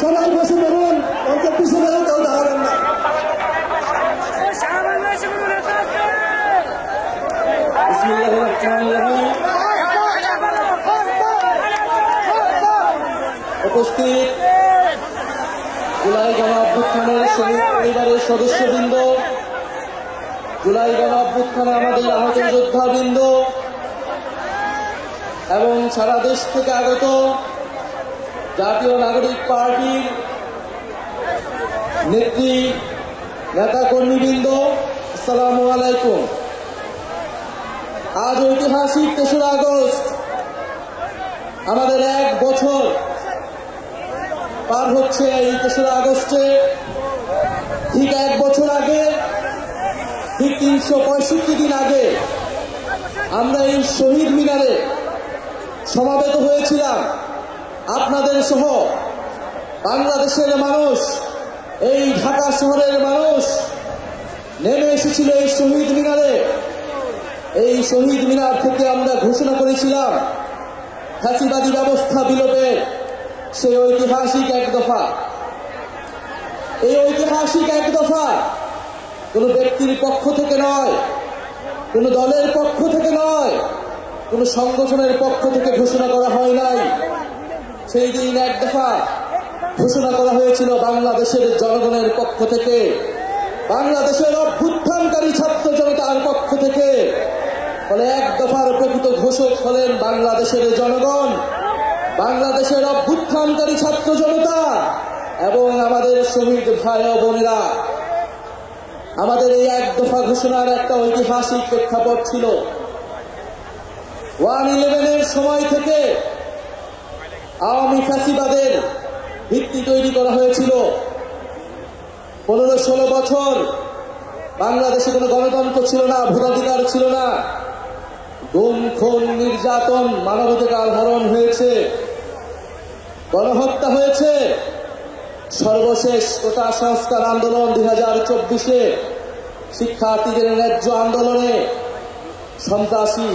সবাই বসে পড়ুন, অনেক পিছনে কেউ দাঁড়াবেন না। উপস্থিত জুলাই গণ অভ্যুত্থানের শহীদ পরিবারের সদস্যবৃন্দ, জুলাই গণ অভ্যুত্থানে আমাদের আহত যোদ্ধাবৃন্দ এবং সারা দেশ থেকে আগত জাতীয় নাগরিক পার্টির নেতা কর্মীবৃন্দ, আসসালামু আলাইকুম। আজ ঐতিহাসিক ৩রা আগস্ট, আমাদের 1 বছর পার হচ্ছে। এই ৩রা আগস্টে ঠিক 1 বছর আগে, ঠিক ৩৬৫ দিন আগে আমরা এই শহীদ মিনারে সমাবেত হয়েছিলাম। আপনাদের সহ বাংলাদেশের মানুষ, এই ঢাকা শহরের মানুষ নেমে এসেছিল এই শহীদ মিনারে। এই শহীদ মিনার থেকে আমরা ঘোষণা করেছিলাম ফ্যাসিবাদী ব্যবস্থা বিলোপের সেই ঐতিহাসিক 1 দফা। এই ঐতিহাসিক 1 দফা কোনো ব্যক্তির পক্ষ থেকে নয়, কোনো দলের পক্ষ থেকে নয়, কোনো সংগঠনের পক্ষ থেকে ঘোষণা করা হয় নাই। সেই দিন 1 দফা ঘোষণা করা হয়েছিল বাংলাদেশের জনগণের পক্ষ থেকে, বাংলাদেশের অভ্যুত্থানকারী ছাত্র জনতার পক্ষ থেকে। ফলে 1 দফার প্রকৃত ঘোষক হলেন বাংলাদেশের জনগণ, বাংলাদেশের অভ্যুত্থানকারী ছাত্র জনতা এবং আমাদের শহীদ ভাই ও বোনেরা। আমাদের এই 1 দফা ঘোষণার একটা ঐতিহাসিক প্রেক্ষাপট ছিল। 1/11-এর সময় থেকে আওয়ামী ফ্যাসিবাদের ভিত্তি তৈরি করা হয়েছিল। 15-16 বছর বাংলাদেশে কোনো গণতন্ত্র ছিল না, ভোটাধিকার ছিল না, গুম খুন নির্যাতন, মানবাধিকার হরণ হয়েছে, গণহত্যা হয়েছে। সর্বশেষ কোটা সংস্কার আন্দোলন 2024-এ শিক্ষার্থীদের ন্যায্য আন্দোলনে সন্ত্রাসী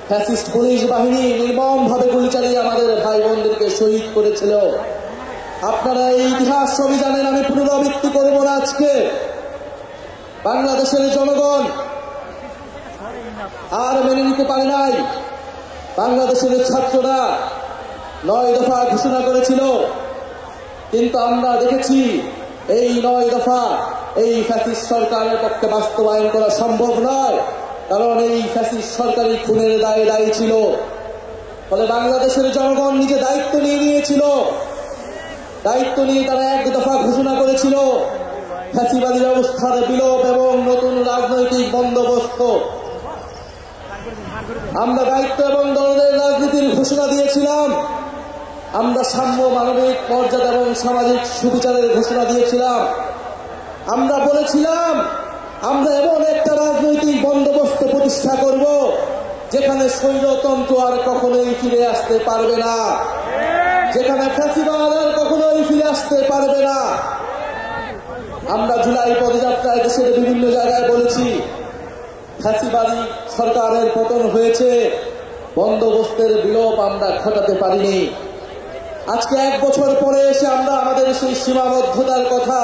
ফ্যাসিস্ট পুলিশ বাহিনী নির্মমভাবে গুলি চালিয়ে আমাদের ভাই বোনদেরকে শহীদ করেছিল। আপনারা এই ইতিহাস সবই জানেন, আমি পুনরাবৃত্তি করব না। আজকে বাংলাদেশের জনগণ আর মেনে নিতে পারে নাই। বাংলাদেশের ছাত্ররা 9 দফা ঘোষণা করেছিল, কিন্তু আমরা দেখেছি এই 9 দফা এই ফ্যাসিস্ট সরকারের পক্ষে বাস্তবায়ন করা সম্ভব নয়, কারণ এই ফ্যাসিস্ট সরকারি খুনের দায়ে দায়ী ছিল। ফলে বাংলাদেশের জনগণ নিজে দায়িত্ব নিয়েছিল। দায়িত্ব নিয়ে তারা 1 দফা ঘোষণা করেছিল ফ্যাসিবাদী ব্যবস্থার বিলোপ এবং নতুন রাজনৈতিক বন্দোবস্ত। আমরা দায়িত্ব এবং দলের রাজনীতির ঘোষণা দিয়েছিলাম। আমরা সাম্য, মানবিক মর্যাদা এবং সামাজিক সুবিচারের ঘোষণা দিয়েছিলাম। আমরা বলেছিলাম আমরা এমন একটা রাজনৈতিক বন্দোবস্ত প্রতিষ্ঠা করব যেখানে স্বৈরতন্ত্র আর কখনোই ফিরে আসতে পারবে না, যেখানে ফ্যাসিবাদ আর কখনোই ফিরে আসতে পারবে না। আমরা জুলাই পদযাত্রায় দেশের বিভিন্ন জায়গায় বলেছি ফ্যাসিবাদী সরকারের পতন হয়েছে, বন্দোবস্তের বিলোপ আমরা ঘটাতে পারিনি। আজকে 1 বছর পরে এসে আমরা আমাদের সেই সীমাবদ্ধতার কথা,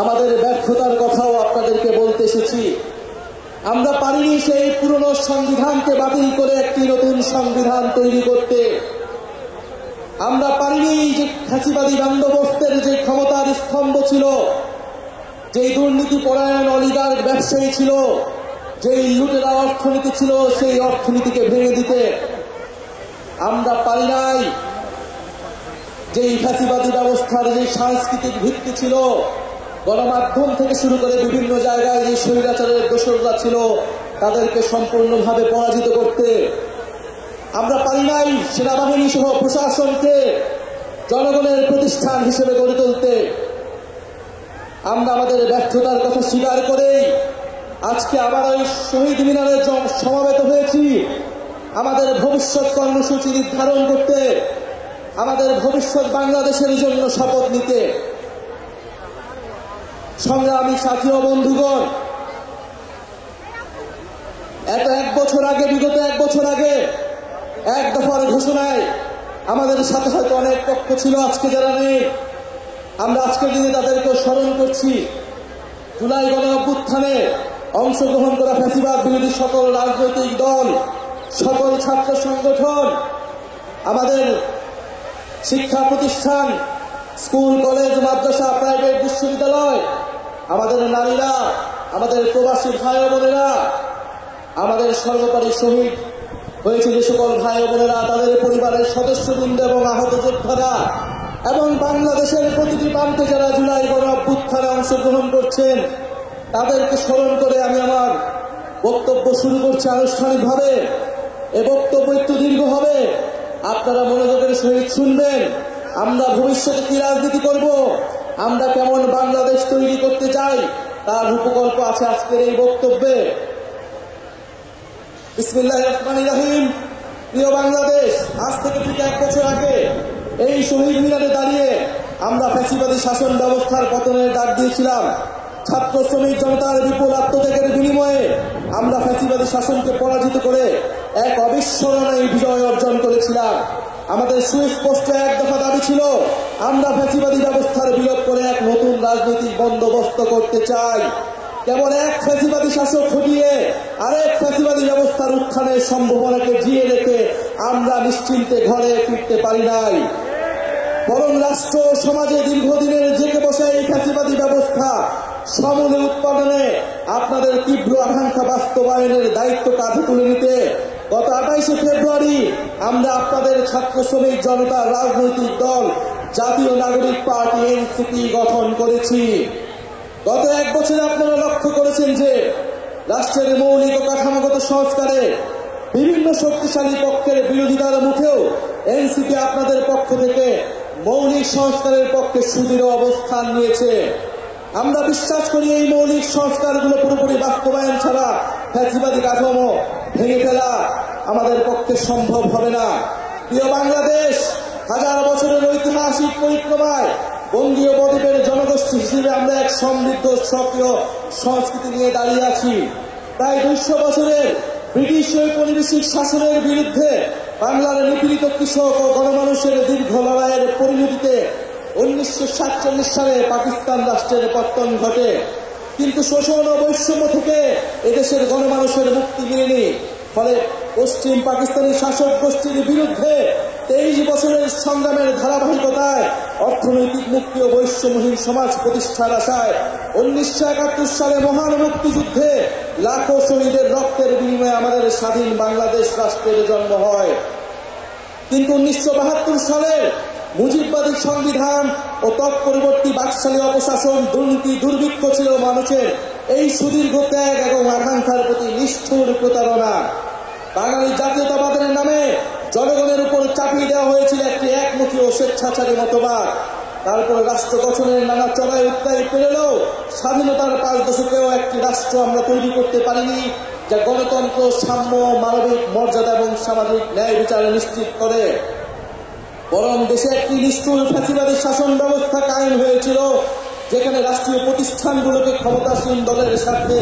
আমাদের ব্যর্থতার কথাও আপনাদেরকে বলতে এসেছি। আমরা পারিনি সেই পুরনো সংবিধানকে বাতিল করে একটি নতুন সংবিধান তৈরি করতে। আমরা পারিনি যে ফ্যাসিবাদী বন্দোবস্তের যে ক্ষমতার স্তম্ভ ছিল, যেই দুর্নীতি পরায়ণ অলিগার্ক ব্যবসায়ী ছিল, যেই লুটেরা অর্থনীতি ছিল, সেই অর্থনীতিকে ভেঙে দিতে। আমরা পারি নাই যেই ফ্যাসিবাদী ব্যবস্থার যে সাংস্কৃতিক ভিত্তি ছিল, গণমাধ্যম থেকে শুরু করে বিভিন্ন জায়গায় যে স্বৈরাচারের দোসররা ছিল তাদেরকে সম্পূর্ণভাবে পরাজিত করতে। আমরা পারি নাই সেনাবাহিনী সহ প্রশাসনকে জনগণের প্রতিষ্ঠান হিসেবে গড়ে তুলতে। আমরা আমাদের ব্যর্থতার কথা স্বীকার করেই আজকে আবার ওই শহীদ মিনারে সমাবেত হয়েছি আমাদের ভবিষ্যৎ কর্মসূচি নির্ধারণ করতে, আমাদের ভবিষ্যৎ বাংলাদেশের জন্য শপথ নিতে। সংগ্রামী সাথী ও বন্ধুগণ, বিগত এক বছর আগে 1 দফার ঘোষণায় আমাদের সাথে হয়তো অনেক পক্ষ ছিল, আজকে যারা নেই, আমরা আজকের দিনে তাদেরকে স্মরণ করছি। জুলাই গণ অভ্যুত্থানে অংশগ্রহণ করা ফ্যাসিবাদ বিরোধী সকল রাজনৈতিক দল, সকল ছাত্র সংগঠন, আমাদের শিক্ষা প্রতিষ্ঠান, স্কুল, কলেজ, মাদ্রাসা, প্রাইভেট বিশ্ববিদ্যালয়, আমাদের নারীরা, আমাদের প্রবাসী ভাই ও বোনেরা, আমাদের সর্বোপরি শহীদ হয়েছে যে সকল ভাই ও বোনেরা, তাদের পরিবারের সদস্যবৃন্দ এবং আহত যোদ্ধারা এবং বাংলাদেশের প্রতিটি প্রান্তে যারা জুলাই গণ অভ্যুত্থানে অংশগ্রহণ করছেন, তাদেরকে স্মরণ করে আমি আমার বক্তব্য শুরু করছি আনুষ্ঠানিকভাবে। এ বক্তব্য একটু দীর্ঘ হবে, আপনারা মনোযোগের সহিত শুনবেন। আমরা ভবিষ্যতে কি রাজনীতি করব, আমরা কেমন বাংলাদেশ তৈরি করতে চাই, তার রূপকল্প আছে আজকের এই বক্তব্যে। বিসমিল্লাহির রহমানির রহিম। প্রিয় বাংলাদেশ, আজ থেকে ঠিক 1 বছর আগে এই শহীদ মিনারে দাঁড়িয়ে আমরা ফ্যাসিবাদী শাসন ব্যবস্থার পতনের ডাক দিয়েছিলাম। ছাত্র শ্রমিক জনতার বিপুল আত্মত্যাগের বিনিময়ে আমরা ফ্যাসিবাদী শাসনকে পরাজিত করে এক অবিস্মরণীয় বিজয় অর্জন করেছিলাম। আমাদের সুস্পষ্ট এক দফা দাবি ছিল, আমরা ফ্যাসিবাদী ব্যবস্থার বিলোপ করে এক নতুন রাজনৈতিক বন্দোবস্ত করতে চাই। কেবল এক ফ্যাসিবাদী শাসক হটিয়ে আরেক ফ্যাসিবাদী ব্যবস্থার উত্থানের সম্ভাবনাকে জিয়ে রেখে আমরা নিশ্চিন্তে ঘরে ফিরতে পারি নাই, বরং রাষ্ট্র সমাজে দীর্ঘদিনের জেগে বসে এই ফ্যাসিবাদী ব্যবস্থা সমূলে উৎপাদনে আপনাদের তীব্র আকাঙ্ক্ষা বাস্তবায়নের দায়িত্ব কাঁধে তুলে নিতে গত 28শে ফেব্রুয়ারি আমরা আপনাদের ছাত্র শ্রমিক জনতার রাজনৈতিক দল জাতীয় নাগরিক পার্টি এনসিপি গঠন করেছি। গত 1 বছরে আপনারা লক্ষ্য করেছেন যে রাষ্ট্রের মৌলিক ও কাঠামোগত সংস্কারে বিভিন্ন শক্তিশালী পক্ষের বিরোধিতার মুখেও এনসিপি আপনাদের পক্ষ থেকে মৌলিক সংস্কারের পক্ষে সুদৃঢ় অবস্থান নিয়েছে। আমরা বিশ্বাস করি এই মৌলিক সংস্কারগুলো পুরোপুরি বাস্তবায়ন ছাড়া ফ্যাসিবাদী কাঠামো ভেঙে ফেলা আমাদের পক্ষে সম্ভব হবে না। প্রিয় বাংলাদেশ, হাজার বছরের ঐতিহাসিক পরিক্রমায় বঙ্গীয় বদ্বীপের জনগোষ্ঠী হিসেবে আমরা এক সমৃদ্ধ সক্রিয় সংস্কৃতি নিয়ে দাঁড়িয়ে আছি। প্রায় 200 বছরের ব্রিটিশ ঔপনিবেশিক শাসনের বিরুদ্ধে বাংলার নিপীড়িত কৃষক ও গণমানুষের দীর্ঘ লড়াইয়ের পরিণতিতে 1947 সালে পাকিস্তান রাষ্ট্রের পতন ঘটে। কিন্তু শোষণ ও বৈষম্য থেকে এদেশের গণমানুষের মুক্তি মিলেনি। ফলে পশ্চিম পাকিস্তানি শাসক গোষ্ঠীর বিরুদ্ধে 23 বছরের সংগ্রামের ধারাবাহিকতায় অর্থনৈতিক মুক্তি ও বৈষম্যহীন সমাজ প্রতিষ্ঠার আশায় 1971 সালে মহান মুক্তিযুদ্ধে লাখো শহীদের রক্তের বিনিময়ে আমাদের স্বাধীন বাংলাদেশ রাষ্ট্রের জন্ম হয়। কিন্তু 1972 সালে মুজিববাদী সংবিধান ও তৎপরবর্তী বাকশালী অপশাসন, দুর্নীতি, দুর্ভিক্ষ ছিল মানুষের এই সুদীর্ঘ ত্যাগ এবং আকাঙ্ক্ষার প্রতি নিষ্ঠুর প্রতারণা। বাঙালি জাতীয়তাবাদের নামে জনগণের উপর চাপিয়ে দেওয়া হয়েছিল একটি একমুখী ও স্বেচ্ছাচারী মতবাদ। তারপরে রাষ্ট্র গঠনের নানা চড়াই উত্তাই পেরেও স্বাধীনতার 5 দশকেও একটি রাষ্ট্র আমরা তৈরি করতে পারিনি যা গণতন্ত্র, সাম্য, মানবিক মর্যাদা এবং সামাজিক ন্যায় বিচার নিশ্চিত করে। বরং দেশে একটি নিষ্ঠুর ফ্যাসিবাদী শাসন ব্যবস্থা কায়েম হয়েছিল, যেখানে রাষ্ট্রীয় প্রতিষ্ঠানগুলোকে ক্ষমতাসীন দলের সাথে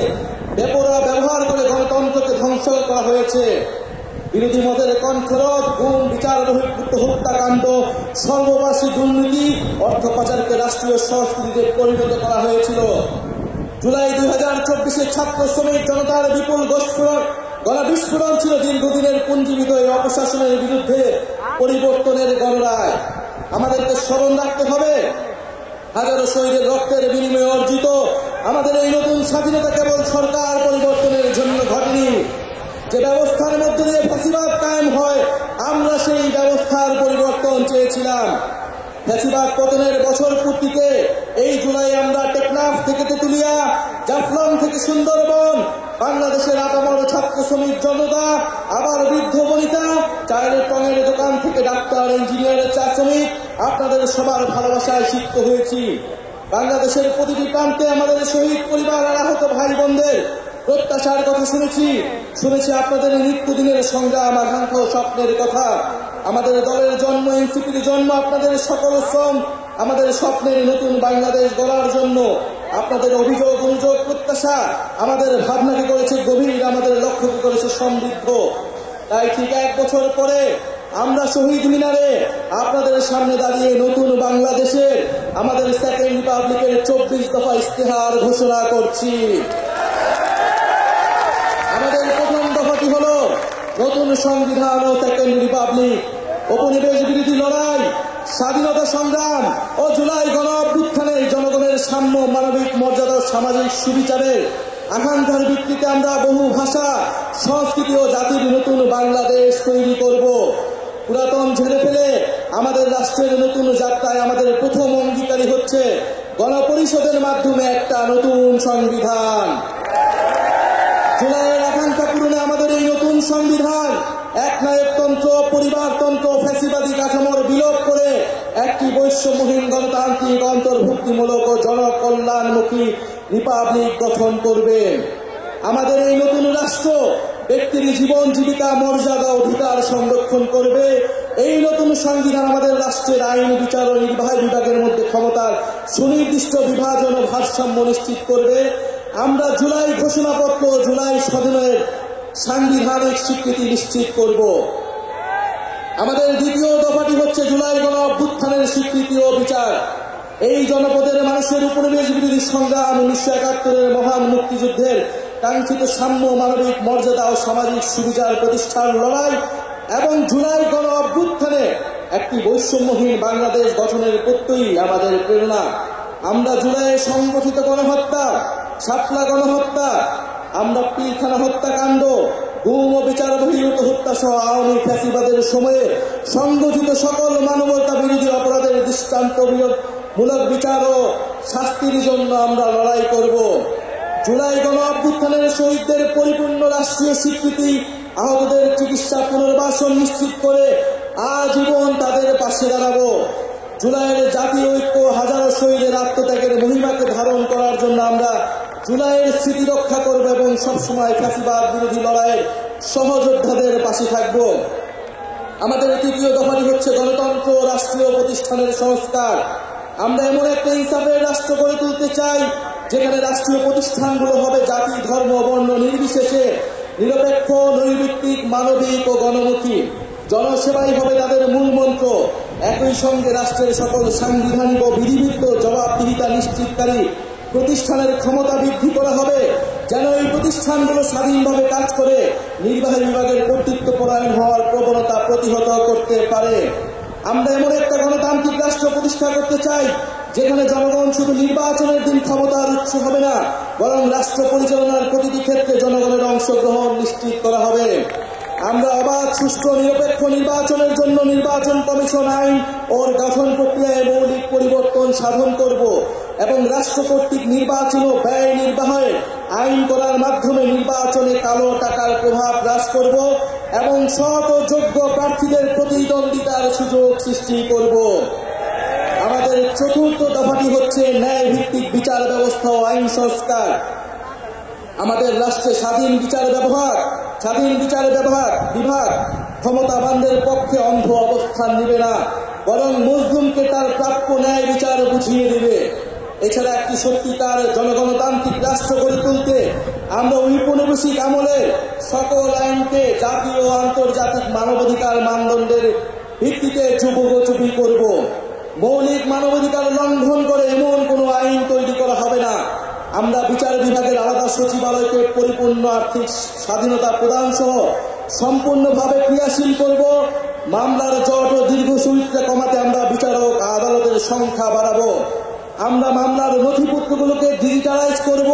বেপরোয়া ব্যবহার করে গণতন্ত্রকে ধ্বংস করা হয়েছে। বিরোধী মতের কণ্ঠরোধ, গুম, বিচার বহির্ভূত হত্যাকাণ্ড, সর্ববাসী দুর্নীতি, অর্থ পাচারকে রাষ্ট্রীয় সংস্কৃতিতে পরিণত করা হয়েছিল। জুলাই 2024 ছাত্র শ্রমিক জনতার বিপুল গণবিস্ফোরণ ছিল দীর্ঘদিনের পুঞ্জীবিত এই অপশাসনের বিরুদ্ধে পরিবর্তনের গণরায়। আমাদেরকে স্মরণ রাখতে হবে, হাজারো শহীদের রক্তের বিনিময়ে অর্জিত আমাদের এই নতুন স্বাধীনতা কেবল সরকার পরিবর্তনের জন্য ঘটেনি। যে ব্যবস্থার মধ্যে দিয়ে ফ্যাসিবাদ কায়েম হয়, আমরা সেই ব্যবস্থার পরিবর্তন চেয়েছিলাম। ফ্যাসিবাদ পতনের বছর পূর্তিতে এই জুলাই আমরা টেকনাফ থেকে তেতুলিয়া, জাফলং থেকে সুন্দরবন, বাংলাদেশের আপামর ছাত্র শ্রমিক জনতা, আবার বৃদ্ধ বনিতা, চায়ের টঙের দোকান থেকে ডাক্তার, ইঞ্জিনিয়ারের চা শ্রমিক, আপনাদের সবার ভালোবাসায় সিক্ত হয়েছি। বাংলাদেশের প্রতিটি প্রান্তে আমাদের শহীদ পরিবার আর আহত ভাই বোনদের প্রত্যাশার কথা শুনেছি আপনাদের নিত্যদিনের সংগ্রাম, আকাঙ্ক্ষা ও স্বপ্নের কথা। আমাদের দলের জন্ম, এনসিপির জন্ম আপনাদের সকল শ্রম, আমাদের স্বপ্নের নতুন বাংলাদেশ গড়ার জন্য। আপনাদের অভিযোগ, অনুযোগ, প্রত্যাশা আমাদের ভাবনাকে করেছে গভীর, আমাদের লক্ষ্যকে করেছে সমৃদ্ধ। তাই ঠিক 1 বছর পরে আমরা শহীদ মিনারে আপনাদের সামনে দাঁড়িয়ে নতুন বাংলাদেশের আমাদের সেকেন্ড রিপাবলিকের 24 দফা ইস্তেহার ঘোষণা করছি। আমাদের প্রথম দফাটি হলো নতুন সংবিধান ও সেকেন্ড রিপাবলিক, উপনিবেশ বিরোধী লড়াই, স্বাধীনতা সংগ্রাম ও জুলাই গণ অভ্যুত্থানে জনগণের সাম্য, মানবিক মর্যাদা ও সামাজিক সুবিচারের আকাঙ্ক্ষার ভিত্তিতে আমরা বহু ভাষা, সংস্কৃতি ও জাতির নতুন বাংলাদেশ তৈরি করব। পুরাতন ঝেড়ে ফেলে আমাদের রাষ্ট্রের নতুন যাত্রায় আমাদের প্রথম অঙ্গীকারী হচ্ছে গণপরিষদের মাধ্যমে একটা নতুন সংবিধান। জুলাইয়ের আকাঙ্ক্ষা পূরণে আমাদের এই নতুন সংবিধান একনায়কতন্ত্র, পরিবারতন্ত্র, ফ্যাসিবাদী কাঠামোর বিলোপ করে একটি বৈষম্যহীন গণতান্ত্রিক, অন্তর্ভুক্তিমূলক ও জনকল্যাণমুখী রিপাবলিক গঠন করবে। আমাদের এই নতুন রাষ্ট্র ব্যক্তির জীবন, জীবিকা, মর্যাদা, অধিকার সংরক্ষণ করবে। এই নতুন সংবিধান আমাদের রাষ্ট্রের আইন, বিচার ও নির্বাহী বিভাগের মধ্যে ক্ষমতার সুনির্দিষ্ট বিভাজন ও ভারসাম্য নিশ্চিত করবে। আমরা জুলাই ঘোষণাপত্র, জুলাই সনদের সাংবিধানিক স্বীকৃতি নিশ্চিত করব। আমাদের দ্বিতীয় দফাটি হচ্ছে জুলাই গণ অভ্যুত্থানের স্বীকৃতি ও বিচার। এই জনপদের মানুষের উপনিবেশ বিরোধী সংগ্রাম, 1971-এর মহান মুক্তিযুদ্ধের কাঙ্ক্ষিত সাম্য, মানবিক মর্যাদা ও সামাজিক সুবিচার প্রতিষ্ঠার লড়াই এবং জুলাই গণ অভ্যুত্থানে একটি বৈষম্যহীন বাংলাদেশ গঠনের প্রত্যয়ই আমাদের প্রেরণা। আমরা জুলাইয়ে সংগঠিত গণহত্যা, শাপলা গণহত্যা, আমরা পিলখানা হত্যাকাণ্ড, গুম ও বিচার বহির্ভূত হত্যা সহ আওয়ামী ফ্যাসিবাদের সময়ে সংগঠিত সকল মানবতা বিরোধী অপরাধের দৃষ্টান্তমূলক বিচার ও শাস্তির জন্য আমরা লড়াই করব। জুলাই গণ অভ্যুত্থানের শহীদদের পরিপূর্ণ রাষ্ট্রীয় স্বীকৃতি, আহতদের চিকিৎসা, পুনর্বাসন নিশ্চিত করে আজীবন তাদের পাশে দাঁড়াবো। জুলাইয়ের জাতীয় ঐক্য, হাজারো শহীদের আত্মত্যাগের মহিমাকে ধারণ করার জন্য আমরা জুলাইয়ের স্মৃতি রক্ষা করব এবং সবসময় ফ্যাসিবাদ বিরোধী লড়াইয়ের সহযোদ্ধাদের পাশে থাকব। আমাদের তৃতীয় দফাটি হচ্ছে গণতন্ত্র, রাষ্ট্রীয় প্রতিষ্ঠানের সংস্কার। আমরা এমন একটা ইনসাফের রাষ্ট্র গড়ে তুলতে চাই যেখানে রাষ্ট্রীয় প্রতিষ্ঠানগুলো হবে জাতি, ধর্ম, বর্ণ নির্বিশেষে নিরপেক্ষ, নৈর্ভিত্তিক, মানবিক ও গণমুখী। জনসেবাই হবে তাদের মূল মন্ত্র। একই সঙ্গে রাষ্ট্রের সকল সাংবিধানিক ও বিধিবিধ জবাবদিহিতা নিশ্চিতকারী প্রতিষ্ঠানের ক্ষমতা বৃদ্ধি করা হবে, যেন এই প্রতিষ্ঠানগুলো স্বাধীনভাবে কাজ করে নির্বাহী বিভাগের কর্তৃত্ব পরায়ণ হওয়ার প্রবণতা প্রতিহত করতে পারে। আমরা এমন একটা গণতান্ত্রিক রাষ্ট্র প্রতিষ্ঠা করতে চাই যেখানে জনগণ শুধু নির্বাচনের দিন ক্ষমতার উৎস হবে না, বরং রাষ্ট্র পরিচালনার প্রতিটি ক্ষেত্রে জনগণের অংশগ্রহণ নিশ্চিত করা হবে। আমরা অবাধ, সুষ্ঠু, নিরপেক্ষ নির্বাচনের জন্য নির্বাচন কমিশন আইন ও গঠন প্রক্রিয়ায় মৌলিক পরিবর্তন সাধন করব এবং রাষ্ট্র কর্তৃক নির্বাচন ও ব্যয় নির্বাহের আইন করার মাধ্যমে নির্বাচনে কালো টাকার প্রভাব হ্রাস করব এবং সৎ ও যোগ্য প্রার্থীদের প্রতিদ্বন্দ্বিতার সুযোগ সৃষ্টি করব। আমাদের চতুর্থ দফাটি হচ্ছে ন্যায় ভিত্তিক বিচার ব্যবস্থা ও আইন সংস্কার। আমাদের রাষ্ট্রে স্বাধীন বিচার বিভাগ ক্ষমতাবানদের পক্ষে অন্ধ অবস্থান নেবে না, বরং মজলুমকে তার প্রাপ্য ন্যায় বিচার বুঝিয়ে দেবে। এছাড়া একটি সত্যিকার জনগণতান্ত্রিক রাষ্ট্র গড়ে তুলতে আমরা ঔপনিবেশিক আমলের সকল আইনকে জাতীয় ও আন্তর্জাতিক মানবাধিকার মানদণ্ডের ভিত্তিতে যুগোপযোগী করব। মৌলিক মানবাধিকার লঙ্ঘন করে এমন কোনো আইন তৈরি করা হবে না। আমরা বিচার বিভাগের আলাদা সচিবালয়কে পরিপূর্ণ আর্থিক স্বাধীনতা প্রদান সহ সম্পূর্ণভাবে ক্রিয়াশীল করব। মামলার জট ও দীর্ঘসূত্রে কমাতে আমরা বিচারক, আদালতের সংখ্যা বাড়াবো। আমরা মামলার নথিপত্রগুলোকে ডিজিটালাইজ করব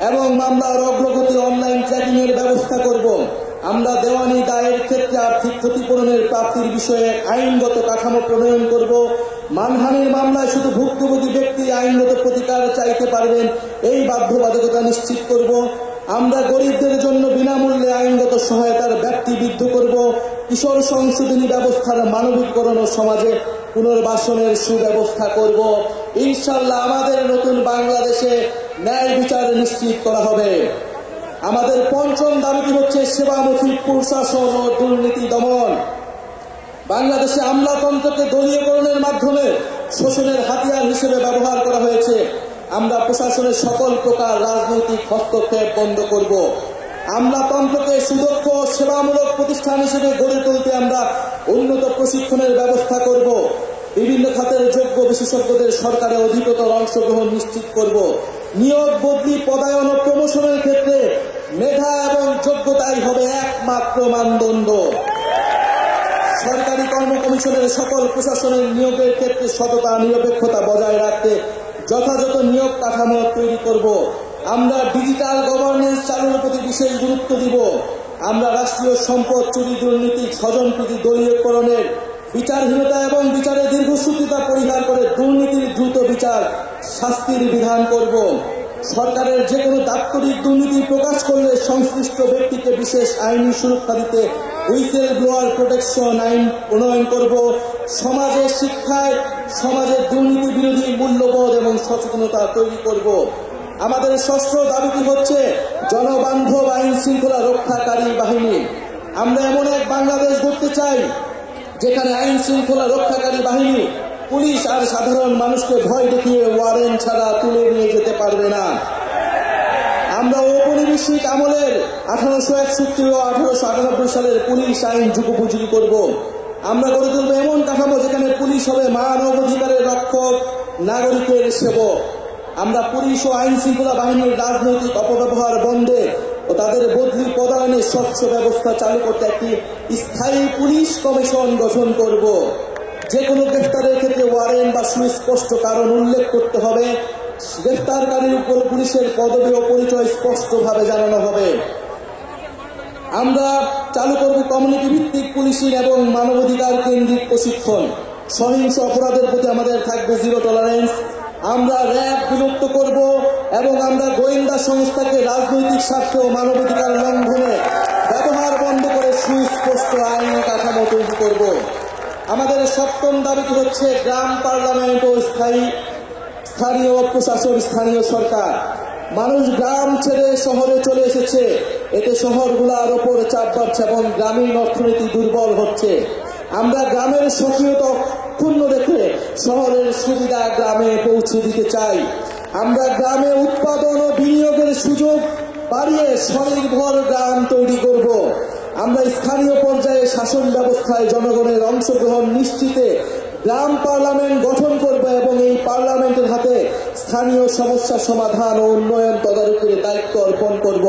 এবং মামলার অগ্রগতি অনলাইন ট্র্যাকিং এর ব্যবস্থা করব। আমরা দেওয়ানি দায়ের ক্ষেত্রে আর্থিক ক্ষতিপূরণের প্রাপ্তির বিষয়ে আইনগত কাঠামো প্রণয়ন করব। মানহানির মামলায় শুধু ভুক্তভোগী ব্যক্তি আইনগত প্রতিকার চাইতে পারবেন, এই বাধ্যবাধকতা নিশ্চিত করব। আমরা গরিবদের জন্য বিনামূল্যে আইনগত সহায়তার ব্যাপ্তি বৃদ্ধি করব। কিশোর সংশোধনী ব্যবস্থার মানবিকরণ ও সমাজে পুনর্বাসনের সুব্যবস্থা করব। ইনশাআল্লাহ আমাদের নতুন বাংলাদেশে ন্যায় বিচার নিশ্চিত করা হবে। আমাদের পঞ্চম দাবিটি হচ্ছে সেবামুখী প্রশাসন ও দুর্নীতি দমন। বাংলাদেশে আমলাতন্ত্রকে দলীয়করণের মাধ্যমে শোষণের হাতিয়ার হিসেবে ব্যবহার করা হয়েছে। আমরা প্রশাসনের সকল প্রকার রাজনৈতিক হস্তক্ষেপ বন্ধ করব। আমলাতন্ত্রকে সুদক্ষ ও সেবামূলক প্রতিষ্ঠান হিসেবে গড়ে তুলতে আমরা উন্নত প্রশিক্ষণের ব্যবস্থা করব। বিভিন্ন খাতের যোগ্য বিশেষজ্ঞদের সরকারে অধিকতর অংশগ্রহণ নিশ্চিত করব। নিয়োগ, বদলি, পদায়ন ও প্রমোশনের ক্ষেত্রে মেধা এবং যোগ্যতাই হবে একমাত্র মানদণ্ড। সরকারি কর্ম কমিশনের সকল প্রশাসনের নিয়োগের ক্ষেত্রে সততা, নিরপেক্ষতা বজায় রাখতে যথাযথ নিয়োগ কাঠামো তৈরি করব। আমরা ডিজিটাল গভর্নেন্স চালুর প্রতি বিশেষ গুরুত্ব দিব। আমরা রাষ্ট্রীয় সম্পদ চুরি, দুর্নীতি, স্বজনপ্রীতি, দলীয়করণের, বিচারহীনতা এবং বিচারের দীর্ঘসূত্রিতা পরিহার করে দুর্নীতির দ্রুত বিচার, শাস্তির বিধান করব। সরকারের যে কোনো দাপ্তরিক দুর্নীতি প্রকাশ করলে সংশ্লিষ্ট ব্যক্তিকে বিশেষ আইনি সুরক্ষা দিতে হুইসেল ব্লোয়ার প্রোটেকশন আইন প্রণয়ন করব। সমাজে, শিক্ষায়, সমাজের দুর্নীতি বিরোধী মূল্যবোধ এবং সচেতনতা তৈরি করব। আমাদের ষষ্ঠ দাবিটি হচ্ছে জনবান্ধব আইন শৃঙ্খলা রক্ষাকারী বাহিনী। আমরা এমন এক বাংলাদেশ গড়তে চাই যেখানে আইন শৃঙ্খলা রক্ষাকারী বাহিনী পুলিশ আর সাধারণ মানুষকে ভয় দেখিয়ে ওয়ারেন্ট ছাড়া তুলে নিয়ে যেতে পারবে না। আমরা ঔপনিবেশিক আমলের 1861 ও 1898 সালের পুলিশ আইন যুগোপযোগী করব। আমরা গড়ে তুলব এমন কাঠামো যেখানে পুলিশ হবে মানবাধিকারের রক্ষক, নাগরিকের সেবক। আমরা পুলিশ ও আইন শৃঙ্খলা বাহিনীর রাজনৈতিক অপব্যবহার বন্ধে ও তাদের বদলি পদায়নের স্বচ্ছ ব্যবস্থা চালু করতে একটি স্থায়ী পুলিশ কমিশন গঠন করব। যে কোনো গ্রেফতারের ক্ষেত্রে ওয়ারেন্ট বা সুস্পষ্ট কারণ উল্লেখ করতে হবে। গ্রেফতারকারীর উপর পুলিশের পদবি ও পরিচয় স্পষ্টভাবে জানানো হবে। আমরা চালু করব কমিউনিটি ভিত্তিক পুলিশিং এবং মানবাধিকার কেন্দ্রিক প্রশিক্ষণ। সহিংস অপরাধের প্রতি আমাদের থাকবে জিরো টলারেন্স। আমরা র্যাব বিলুপ্ত করব এবং আমরা গোয়েন্দা সংস্থাকে রাজনৈতিক স্বার্থ ও মানবাধিকার লঙ্ঘনে ব্যবহার বন্ধ করে সুস্পষ্ট আইন কাঠামো তৈরি করব। আমাদের সপ্তম দাবিটি হচ্ছে গ্রাম পার্লামেন্ট ও স্থানীয় প্রশাসন, স্থানীয় সরকার। মানুষ গ্রাম ছেড়ে শহরে চলে এসেছে, এতে শহরগুলোর ওপর চাপ বাড়ছে এবং গ্রামীণ অর্থনীতি দুর্বল হচ্ছে। আমরা গ্রামের সক্রিয়তা অক্ষুণ্ণ রেখে শহরের সুবিধা গ্রামে পৌঁছে দিতে চাই। আমরা গ্রামে উৎপাদন ও বিনিয়োগের সুযোগ বাড়িয়ে স্বনির্ভর গ্রাম তৈরি করব। আমরা স্থানীয় পর্যায়ে শাসন ব্যবস্থায় জনগণের অংশগ্রহণ নিশ্চিতে গ্রাম পার্লামেন্ট গঠন করব এবং এই পার্লামেন্টের হাতে স্থানীয় সমস্যা সমাধান ও উন্নয়ন তদারকির দায়িত্ব অর্পণ করব।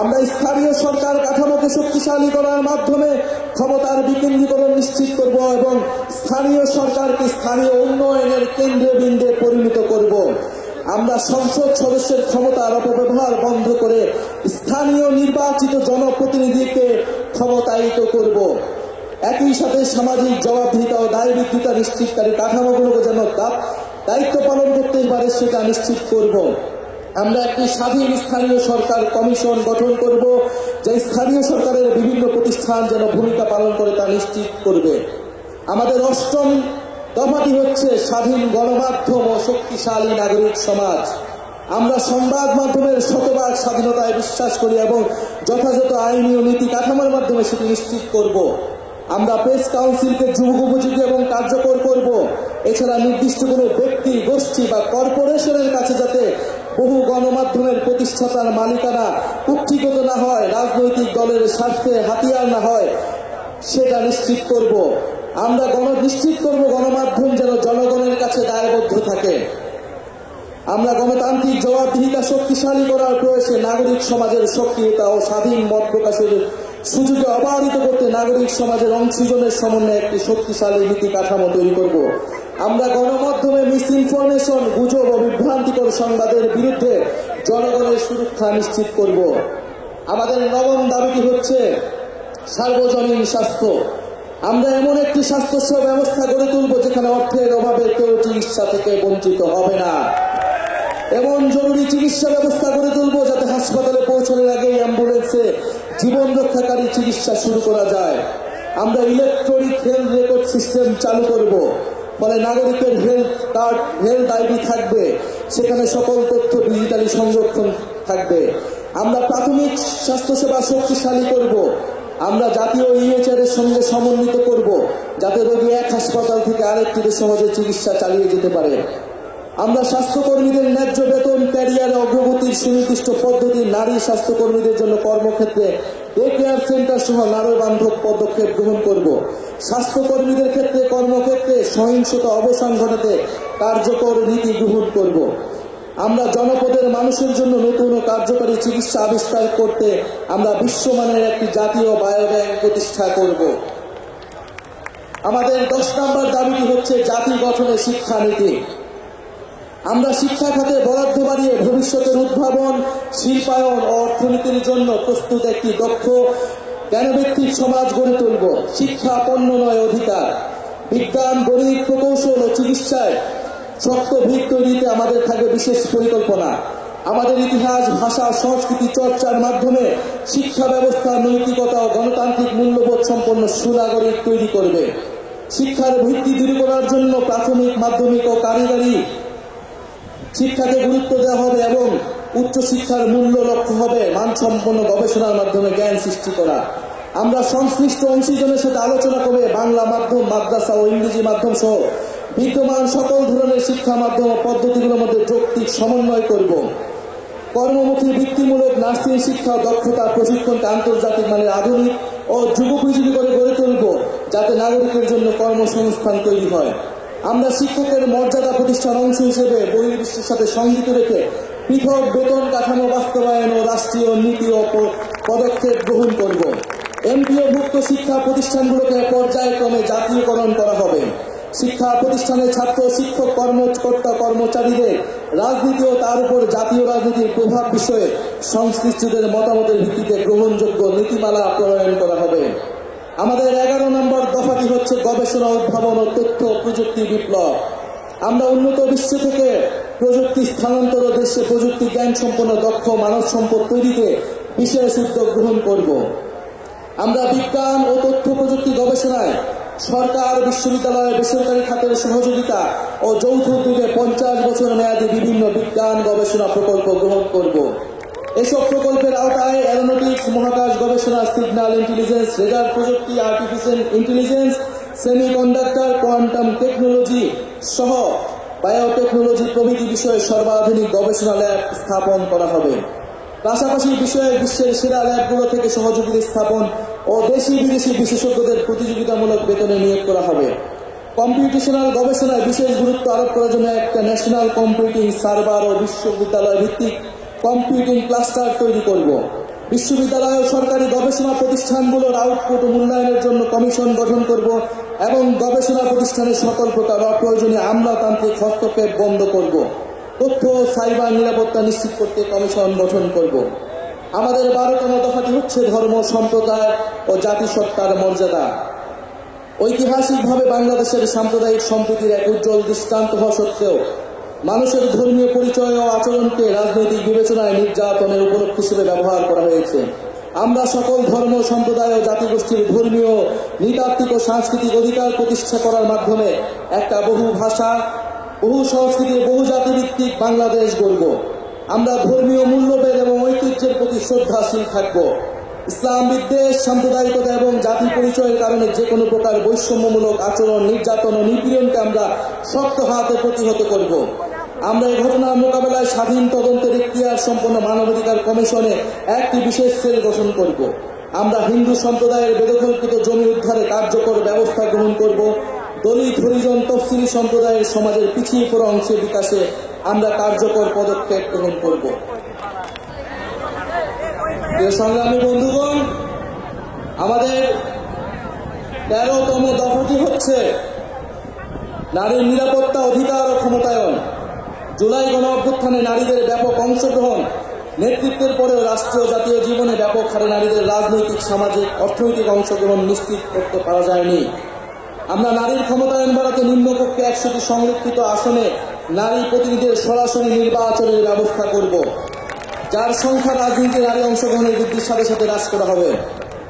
আমরা স্থানীয় সরকার কাঠামোকে শক্তিশালী করার মাধ্যমে ক্ষমতার বিকেন্দ্রীকরণ নিশ্চিত করব এবং স্থানীয় সরকারকে স্থানীয় উন্নয়নের কেন্দ্রবিন্দুতে পরিণত করব। আমরা সংসদ সদস্যের ক্ষমতার অপব্যবহার বন্ধ করে স্থানীয় নির্বাচিত জনপ্রতিনিধিকে ক্ষমতায়িত করব। একই সাথে সামাজিক জবাবদিহিতা ও দায়বদ্ধতা নিশ্চিতকারী কাঠামোগুলোকে যেন দায়িত্ব পালন করতে পারে সেটা নিশ্চিত করব। আমরা একটি স্বাধীন স্থানীয় সরকার কমিশন গঠন করব, যে স্থানীয় সরকারের বিভিন্ন প্রতিষ্ঠান যেন ভূমিকা পালন করে তা নিশ্চিত করবে। আমাদের অষ্টম দফাটি হচ্ছে স্বাধীন গণমাধ্যম ও শক্তিশালী নাগরিক সমাজ। আমরা সংবাদ মাধ্যমের শতভাগ স্বাধীনতায় বিশ্বাস করি এবং যথাযথ আইনি ও নীতি কাঠামোর মাধ্যমে সেটি নিশ্চিত করব। আমরা প্রেস কাউন্সিলকে যুগোপযোগী এবং কার্যকর করব। এছাড়া নির্দিষ্ট কোনো ব্যক্তি, গোষ্ঠী বা কর্পোরেশনের কাছে যাতে বহু গণমাধ্যমের প্রতিষ্ঠাতার মালিকানা কুক্ষিগত না হয়, রাজনৈতিক দলের স্বার্থে হাতিয়ার না হয়, সেটা নিশ্চিত করব। আমরা নিশ্চিত করব গণমাধ্যম যেন জনগণের কাছে দায়বদ্ধ থাকে। আমরা গণতান্ত্রিক জবাবদিহিতা শক্তিশালী করার প্রয়াসে নাগরিক সমাজের সক্রিয়তা ও স্বাধীন মত প্রকাশের সুযোগে অবাধিত করতে নাগরিক সমাজের অংশীজনের সমন্বয়ে একটি শক্তিশালী নীতি কাঠামো তৈরি করব। আমরা গণমাধ্যমে মিস ইনফরমেশন, গুজব ও বিভ্রান্তিকর সংবাদের বিরুদ্ধে জনগণের সুরক্ষা নিশ্চিত করব। আমাদের নবম দাবিটি হচ্ছে সার্বজনীন স্বাস্থ্য। আমরা এমন একটি স্বাস্থ্যসেবা ব্যবস্থা গড়ে তুলব যেখানে অর্থের অভাবে কেউ চিকিৎসা থেকে বঞ্চিত হবে না। এমন জরুরি চিকিৎসা ব্যবস্থা গড়ে তুলব যাতে হাসপাতালে পৌঁছানোর আগেই অ্যাম্বুলেন্সে জীবন রক্ষাকারী চিকিৎসা শুরু করা যায়। আমরা ইলেকট্রনিক হেলথ রেকর্ড সিস্টেম চালু করব, ফলে নাগরিকের হেলথ কার্ড, হেলথ আইডি থাকবে, সেখানে সকল তথ্য ডিজিটালি সংরক্ষণ থাকবে। আমরা প্রাথমিক স্বাস্থ্যসেবা শক্তিশালী করব। আমরা জাতীয় ইএচআর এর সঙ্গে সমন্বিত করব যাতে রোগী এক হাসপাতাল থেকে আরেকটিতে সহজে চিকিৎসা চালিয়ে যেতে পারে। আমরা স্বাস্থ্যকর্মীদের ন্যায্য বেতন, ক্যারিয়ার অগ্রগতির সুনির্দিষ্ট পদ্ধতি, নারী স্বাস্থ্যকর্মীদের জন্য কর্মক্ষেত্রে ডে কেয়ার সেন্টার সহ নারী বান্ধব পদক্ষেপ গ্রহণ করব। স্বাস্থ্যকর্মীদের ক্ষেত্রে কর্মক্ষেত্রে সহিংসতা অবসান ঘটাতে কার্যকর নীতি গ্রহণ করব। আমরা জনপদের মানুষের জন্য নতুন ও কার্যকরী চিকিৎসা আবিষ্কার করতে আমরা বিশ্বমানের একটি জাতীয় বায়োব্যাংক প্রতিষ্ঠা করব। আমাদের 10 নম্বর দাবিটি হচ্ছে জাতি গঠনের শিক্ষানীতি। আমরা শিক্ষা খাতে বরাদ্দ বাড়িয়ে ভবিষ্যতের উদ্ভাবন, শিল্পায়ন ও অর্থনীতির জন্য প্রস্তুত একটি দক্ষ জ্ঞানভিত্তিক সমাজ গড়ে তুলব। শিক্ষা পণ্য নয়, অধিকার। বিজ্ঞান, গণিত, প্রকৌশল ও চিকিৎসায় শক্ত ভিত তৈরিতে আমাদের থাকবে বিশেষ পরিকল্পনা। আমাদের ইতিহাস, ভাষা, সংস্কৃতি চর্চার মাধ্যমে শিক্ষা ব্যবস্থা নৈতিকতা ও গণতান্ত্রিক মূল্যবোধ সম্পন্ন সুনাগরিক তৈরি করবে। শিক্ষার ভিত্তি দৃঢ় করার জন্য প্রাথমিক, মাধ্যমিক ও কারিগরি শিক্ষাকে গুরুত্ব দেওয়া হবে এবং উচ্চশিক্ষার মূল্য লক্ষ্য হবে মানসম্পন্ন গবেষণার মাধ্যমে জ্ঞান সৃষ্টি করা। আমরা সংশ্লিষ্ট অংশীজনের সাথে আলোচনা করে বাংলা মাধ্যম, মাদ্রাসা ও ইংরেজি মাধ্যম সহ বিদ্যমান সকল ধরনের শিক্ষা মাধ্যম ও পদ্ধতিগুলোর মধ্যে যৌক্তিক সমন্বয় করব। কর্মমুখী বৃত্তিমূলক নার্সিং শিক্ষা ও দক্ষতা প্রশিক্ষণকে আন্তর্জাতিক মানের আধুনিক ও যুগোপযোগী করে গড়ে তুলব, যাতে নাগরিকের জন্য কর্মসংস্থান তৈরি হয়। আমরা শিক্ষকের মর্যাদা প্রতিষ্ঠার অংশ হিসেবে বহির্বিশ্বের সাথে সঙ্গীত রেখে পৃথক বেতন কাঠামো বাস্তবায়ন ও রাষ্ট্রীয় নীতি ও পদক্ষেপ গ্রহণ করব। এমপিওভুক্ত শিক্ষা প্রতিষ্ঠানগুলোকে পর্যায়ক্রমে জাতীয়করণ করা হবে। শিক্ষা প্রতিষ্ঠানে ছাত্র, শিক্ষক, কর্মকর্তা, কর্মচারীদের রাজনীতি ও তার উপর জাতীয় রাজনীতির প্রভাব বিষয়ে সংশ্লিষ্টদের মতামতের ভিত্তিতে গ্রহণযোগ্য নীতিমালা প্রণয়ন করা হবে। আমাদের 11 নম্বর দফাটি হচ্ছে গবেষণা, উদ্ভাবন ও তথ্য প্রযুক্তি বিপ্লব। আমরা উন্নত বিশ্ব থেকে প্রযুক্তি স্থানান্তর ও দেশে প্রযুক্তি জ্ঞান সম্পন্ন দক্ষ মানব সম্পদ তৈরিতে বিশেষ উদ্যোগ গ্রহণ করব। আমরা বিজ্ঞান ও তথ্য প্রযুক্তি গবেষণায় সরকার, বিশ্ববিদ্যালয়, বেসরকারি খাতের সহযোগিতা ও যৌথ উদ্যোগে 50 বছর মেয়াদী বিভিন্ন বিজ্ঞান গবেষণা প্রকল্প গ্রহণ করব। এসব প্রকল্পের আওতায় অ্যারোনটিক্স, মহাকাশ গবেষণা, সিগন্যাল ইন্টেলিজেন্স, রেডার প্রযুক্তি, artificial intelligence, semiconductor, quantum technology সহ বায়োটেকনোলজি প্রভৃতি বিষয়ে সর্বাধুনিক গবেষণা ল্যাব স্থাপন করা হবে। পাশাপাশি বিষয়ে বিশ্বের সেরা ল্যাবগুলো থেকে সহযোগী স্থাপন ও দেশি বিদেশি বিশেষজ্ঞদের প্রতিযোগিতামূলক বেতনে নিয়োগ করা হবে। কম্পিউটেশনাল গবেষণায় বিশেষ গুরুত্ব আরোপ করার জন্য একটা ন্যাশনাল কম্পিউটিং সার্ভার ও বিশ্ববিদ্যালয় ভিত্তিক কম্পিউটিং ক্লাস্টার তৈরি করব। বিশ্ববিদ্যালয় ও সরকারি গবেষণা প্রতিষ্ঠানগুলোর আউটপুট মূল্যায়নের জন্য কমিশন গঠন করব এবং গবেষণা প্রতিষ্ঠানের সকল প্রকার অপ্রয়োজনীয় আমলাতান্ত্রিক হস্তক্ষেপ বন্ধ করব। তথ্য ও সাইবার নিরাপত্তা নিশ্চিত করতে কমিশন গঠন করব। আমাদের 12তম দফাটি হচ্ছে ধর্ম, সম্প্রদায় ও জাতিসত্তার মর্যাদা। ঐতিহাসিকভাবে বাংলাদেশের সাম্প্রদায়িক সম্প্রীতির এক উজ্জ্বল দৃষ্টান্ত হওয়া সত্ত্বেও মানুষের ধর্মীয় পরিচয় ও আচরণকে রাজনৈতিক বিবেচনায় নির্যাতনের উপলক্ষ হিসেবে ব্যবহার করা হয়েছে। আমরা সকল ধর্ম, সম্প্রদায় ও জাতিগোষ্ঠীর ধর্মীয়, নৃতাত্ত্বিক ও সাংস্কৃতিক অধিকার প্রতিষ্ঠা করার মাধ্যমে একটা বহু ভাষা, বহু সংস্কৃতির, বহু জাতিভিত্তিক বাংলাদেশ গড়ব। আমরা ধর্মীয় মূল্যবোধ এবং ঐতিহ্যের প্রতি শ্রদ্ধাশীল থাকব। ইসলাম বিদ্বেষ, সাম্প্রদায়িকতা এবং জাতি পরিচয়ের কারণে যে কোনো প্রকার বৈষম্যমূলক আচরণ, নির্যাতন ও নিপীড়নকে আমরা শক্ত হাতে প্রতিহত করব। আমরা এই ঘটনার মোকাবেলায় স্বাধীন তদন্তের এখতিয়ার সম্পন্ন মানবাধিকার কমিশনে একটি বিশেষ সেল গঠন করব। আমরা হিন্দু সম্প্রদায়ের বেদখলকৃত জমি উদ্ধারে কার্যকর ব্যবস্থা গ্রহণ করব। দলিত, হরিজন, তফসিলি সম্প্রদায়ের সমাজের পিছিয়ে পড়া অংশের বিকাশে আমরা কার্যকর পদক্ষেপ গ্রহণ করব। সংগ্রামী বন্ধুগণ, আমাদের 13তম দফাটি হচ্ছে নারীর নিরাপত্তা, অধিকার ও ক্ষমতায়ন। জুলাই গণ অভ্যুত্থানে নারীদের ব্যাপক অংশগ্রহণ, নেতৃত্বের পরেও রাষ্ট্রীয় জাতীয় জীবনে ব্যাপক হারে নারীদের রাজনৈতিক, সামাজিক, অর্থনৈতিক অংশগ্রহণ নিশ্চিত করতে পারা যায়নি। আমরা নারীর ক্ষমতায়ন বাড়াতে নিম্নকক্ষে 100টি সংরক্ষিত আসনে নারী প্রতিনিধিদের সরাসরি নির্বাচনের ব্যবস্থা করব, যার সংখ্যা রাজনীতিতে নারী অংশগ্রহণের বৃদ্ধির সাথে সাথে হ্রাস করা হবে।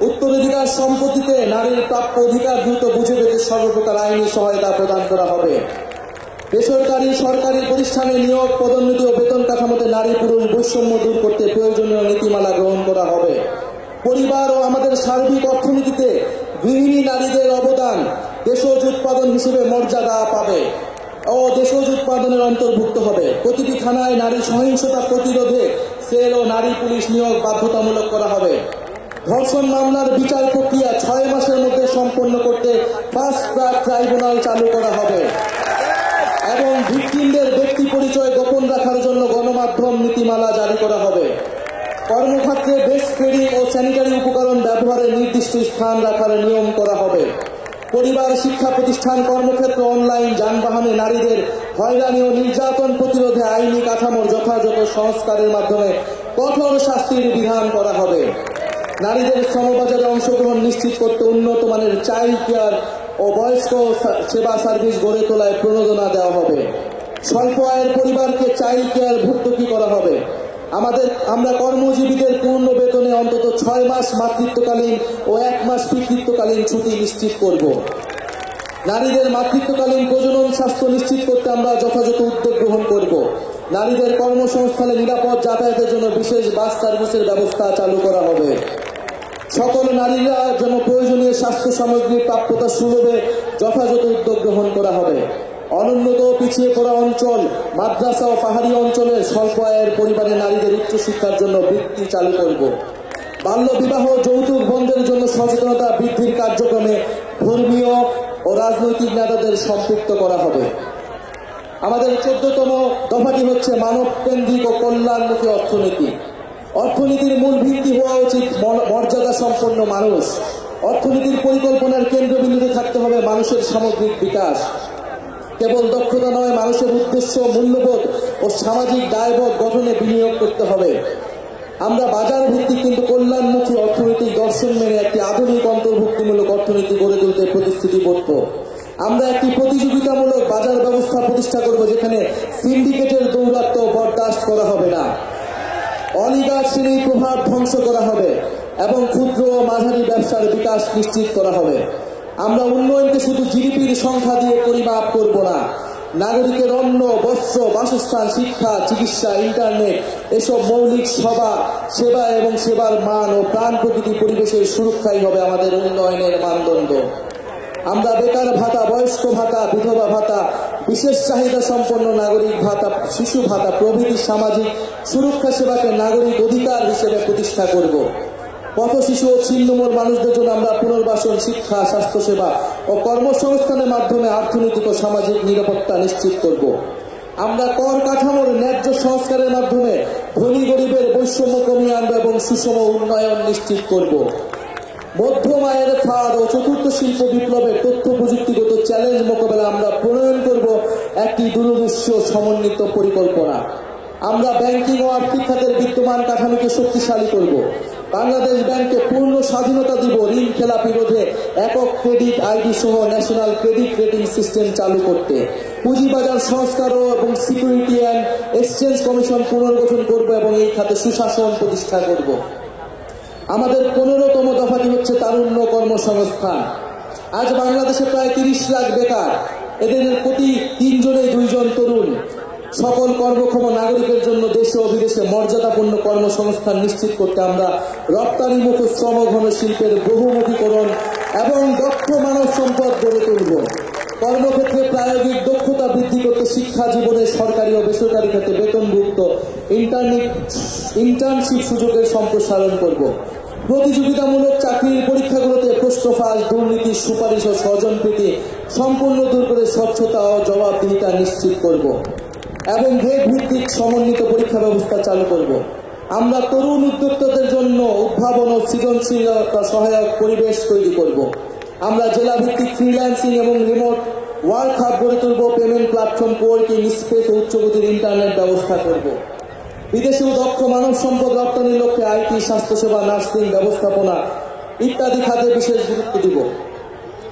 উত্তরাধিকার সম্পত্তিতে নারীর প্রাপ্য অধিকার দ্রুত বুঝে পেতে সর্বপ্রকার আইনি সহায়তা প্রদান করা হবে। বেসরকারি, সরকারি প্রতিষ্ঠানে নিয়োগ, পদোন্নতি ও বেতন কাঠামোতে নারী পুরুষ বৈষম্য দূর করতে প্রয়োজনীয় নীতিমালা গ্রহণ করা হবে। পরিবার ও আমাদের সার্বিক অর্থনীতিতে গৃহিণী নারীদের অবদান দেশজ উৎপাদন হিসেবে মর্যাদা পাবে ও দেশজ উৎপাদনের অন্তর্ভুক্ত হবে। প্রতিটি থানায় নারী সহিংসতা প্রতিরোধে সেল ও নারী পুলিশ নিয়োগ বাধ্যতামূলক করা হবে। ধর্ষণ মামলার বিচার প্রক্রিয়া 6 মাসের মধ্যে সম্পন্ন করতে ফাস্ট ট্র্যাক ট্রাইব্যুনাল চালু করা হবে এবং ভিকটিমদের ব্যক্তি পরিচয় গোপন রাখার জন্য গণমাধ্যম নীতিমালা জারি করা হবে। কর্মক্ষেত্রে বেস্ট ট্রেডিং ও স্যানিটারি উপকরণ ব্যবহারের নির্দিষ্ট স্থান রাখার নিয়ম করা হবে। পরিবার, শিক্ষা প্রতিষ্ঠান, কর্মক্ষেত্র, অনলাইন, যানবাহনে নারীদের হয়রানি ও নির্যাতন প্রতিরোধে আইনি কাঠামোর যথাযথ সংস্কারের মাধ্যমে কঠোর শাস্তির বিধান করা হবে। নারীদের শ্রমবাজারে অংশগ্রহণ নিশ্চিত করতে উন্নত মানের চাইল্ড কেয়ার ও বয়স্ক সেবা সার্ভিস গড়ে তোলায় প্রণোদনা দেওয়া হবে। স্বল্প আয়ের পরিবারকে চাইল্ড কেয়ার ভর্তুকি করা হবে। আমরা কর্মজীবীদের পূর্ণ বেতনে অন্তত 6 মাস মাতৃত্বকালীন ও 1 মাস পিতৃত্বকালীন ছুটি নিশ্চিত করব। নারীদের মাতৃত্বকালীন প্রজনন স্বাস্থ্য নিশ্চিত করতে আমরা যথাযথ উদ্যোগ গ্রহণ করব। নারীদের কর্মসংস্থানে নিরাপদ যাতায়াতের জন্য বিশেষ বাস সার্ভিসের ব্যবস্থা চালু করা হবে। সকল নারীরা জন্য প্রয়োজনীয় স্বাস্থ্য সামগ্রীর প্রাপ্যতা সুলভে যথাযথ উদ্যোগ গ্রহণ করা হবে। অনুন্নত পিছিয়ে পড়া অঞ্চল, মাদ্রাসা ও পাহাড়ি অঞ্চলের স্বল্প আয়ের পরিবারের নারীদের উচ্চশিক্ষার জন্য বৃত্তি চালু করব। বাল্য বিবাহ, যৌতুক বন্ধের জন্য সচেতনতা বৃদ্ধির কার্যক্রমে ধর্মীয় ও রাজনৈতিক নেতাদের সম্পৃক্ত করা হবে। আমাদের 14তম দফাটি হচ্ছে মানব কেন্দ্রিক ও কল্যাণমুখী অর্থনীতি। অর্থনীতির মূল ভিত্তি হওয়া উচিত মর্যাদা সম্পন্ন মানুষ। অর্থনীতির পরিকল্পনার কেন্দ্রবিন্দুতে থাকতে হবে মানুষের সামগ্রিক বিকাশ। কেবল দক্ষতা নয়, মানুষের উদ্দেশ্য, মূল্যবোধ ও সামাজিক দায়বোধ গঠনে বিনিয়োগ করতে হবে। আমরা বাজার ভিত্তিক কিন্তু কল্যাণমুখী অর্থনৈতিক দর্শন মেনে একটি আধুনিক অন্তর্ভুক্তিমূলক অর্থনীতি গড়ে তুলতে প্রতিশ্রুতিবদ্ধ। আমরা একটি প্রতিযোগিতামূলক বাজার ব্যবস্থা প্রতিষ্ঠা করব, যেখানে সিন্ডিকেটের দৌরাত্ম্য বরদাস্ত করা হবে না, অলিগার্ক শ্রেণীর প্রভাব ধ্বংস করা হবে এবং ক্ষুদ্র ও মাঝারি ব্যবসার বিকাশ নিশ্চিত করা হবে। আমরা উন্নয়নকে শুধু জিডিপির সংখ্যা দিয়ে পরিমাপ করব না। নাগরিকের অন্ন, বস্ত্র, বাসস্থান, শিক্ষা, চিকিৎসা, ইন্টারনেট এসব মৌলিক সেবা এবং সেবার মান ও প্রাণ প্রকৃতি পরিবেশের সুরক্ষাই হবে আমাদের উন্নয়নের মানদণ্ড। আমরা বেকার ভাতা, বয়স্ক ভাতা, বিধবা ভাতা, বিশেষ চাহিদা সম্পন্ন নাগরিক ভাতা, শিশু ভাতা প্রভৃতি সামাজিক সুরক্ষা সেবাকে নাগরিক অধিকার হিসেবে প্রতিষ্ঠা করব। পথ শিশু ও ছিন্নমূল মানুষদের জন্য আমরা পুনর্বাসন, শিক্ষা, স্বাস্থ্যসেবা ও কর্মসংস্থানের মাধ্যমে অর্থনৈতিক ও সামাজিক নিরাপত্তা নিশ্চিত করব। আমরা কর কাঠামোর ন্যায্য সংস্কারের মাধ্যমে ধনী গরিবের বৈষম্য কমিয়ে আনব এবং সুষম উন্নয়ন নিশ্চিত করব। মধ্যম আয়ের ফাঁদ ও চতুর্থ শিল্প বিপ্লবের তথ্য প্রযুক্তিগত চ্যালেঞ্জ মোকাবেলা আমরা প্রণয়ন করব একটি দূরদৃশ্য সমন্বিত পরিকল্পনা। আমরা ব্যাংকিং ও আর্থিক খাতের বিদ্যমান কাঠামোকে শক্তিশালী করব। বাংলাদেশ ব্যাংককে পূর্ণ স্বাধীনতা দিব ঋণ খেলাপি রোধে একক ক্রেডিট আইডি সহ ন্যাশনাল ক্রেডিট রেটিং সিস্টেম চালু করতে। পুঁজিবাজার সংস্কার এবং সিকিউরিটি অ্যান্ড এক্সচেঞ্জ কমিশন পুনর্গঠন করব এবং এই খাতে সুশাসন প্রতিষ্ঠা করব। আমাদের 15তম দফাটি হচ্ছে তারুণ্য কর্মসংস্থান। আজ বাংলাদেশে প্রায় 30 লাখ বেকার, এদের প্রতি 3 জনে 2 জন তরুণ। সকল কর্মক্ষম নাগরিকের জন্য দেশে ও বিদেশে মর্যাদাপূর্ণ কর্মসংস্থান নিশ্চিত করতে আমরা রপ্তানিমুখ শ্রমঘন শিল্পের বহুমুখীকরণ এবং দক্ষ মানব সম্পদ গড়ে তুলব। কর্মক্ষেত্রে প্রায়োগিক দক্ষতা বৃদ্ধি করতে শিক্ষা জীবনে সরকারি ও বেসরকারি ক্ষেত্রে বেতনভুক্ত ইন্টার্নশিপ সুযোগের সম্প্রসারণ করব। প্রতিযোগিতামূলক চাকরির পরীক্ষাগুলোতে প্রশ্ন ফাঁস, দুর্নীতি, সুপারিশ ও স্বজনপ্রীতি সম্পূর্ণ দূর করে স্বচ্ছতা ও জবাবদিহিতা নিশ্চিত করব এবং গ্রেড ভিত্তিক সমন্বিত পরীক্ষা ব্যবস্থা চালু করব। আমরা তরুণ উদ্যোক্তাদের জন্য উদ্ভাবন ও সৃজনশীলতা সহায়ক পরিবেশ তৈরি করব। আমরা জেলা ভিত্তিক ফ্রিল্যান্সিং এবং রিমোট ওয়ার্ক হাব গড়ে তুলব। পেমেন্ট প্ল্যাটফর্ম, কোয়ার্কিং স্পেস ও উচ্চগতির ইন্টারনেট ব্যবস্থা করব। বিদেশেও দক্ষ মানব সম্পদ রপ্তানির লক্ষ্যে আইটি, স্বাস্থ্যসেবা, নার্সিং, ব্যবস্থাপনা ইত্যাদি খাতে বিশেষ গুরুত্ব দিব।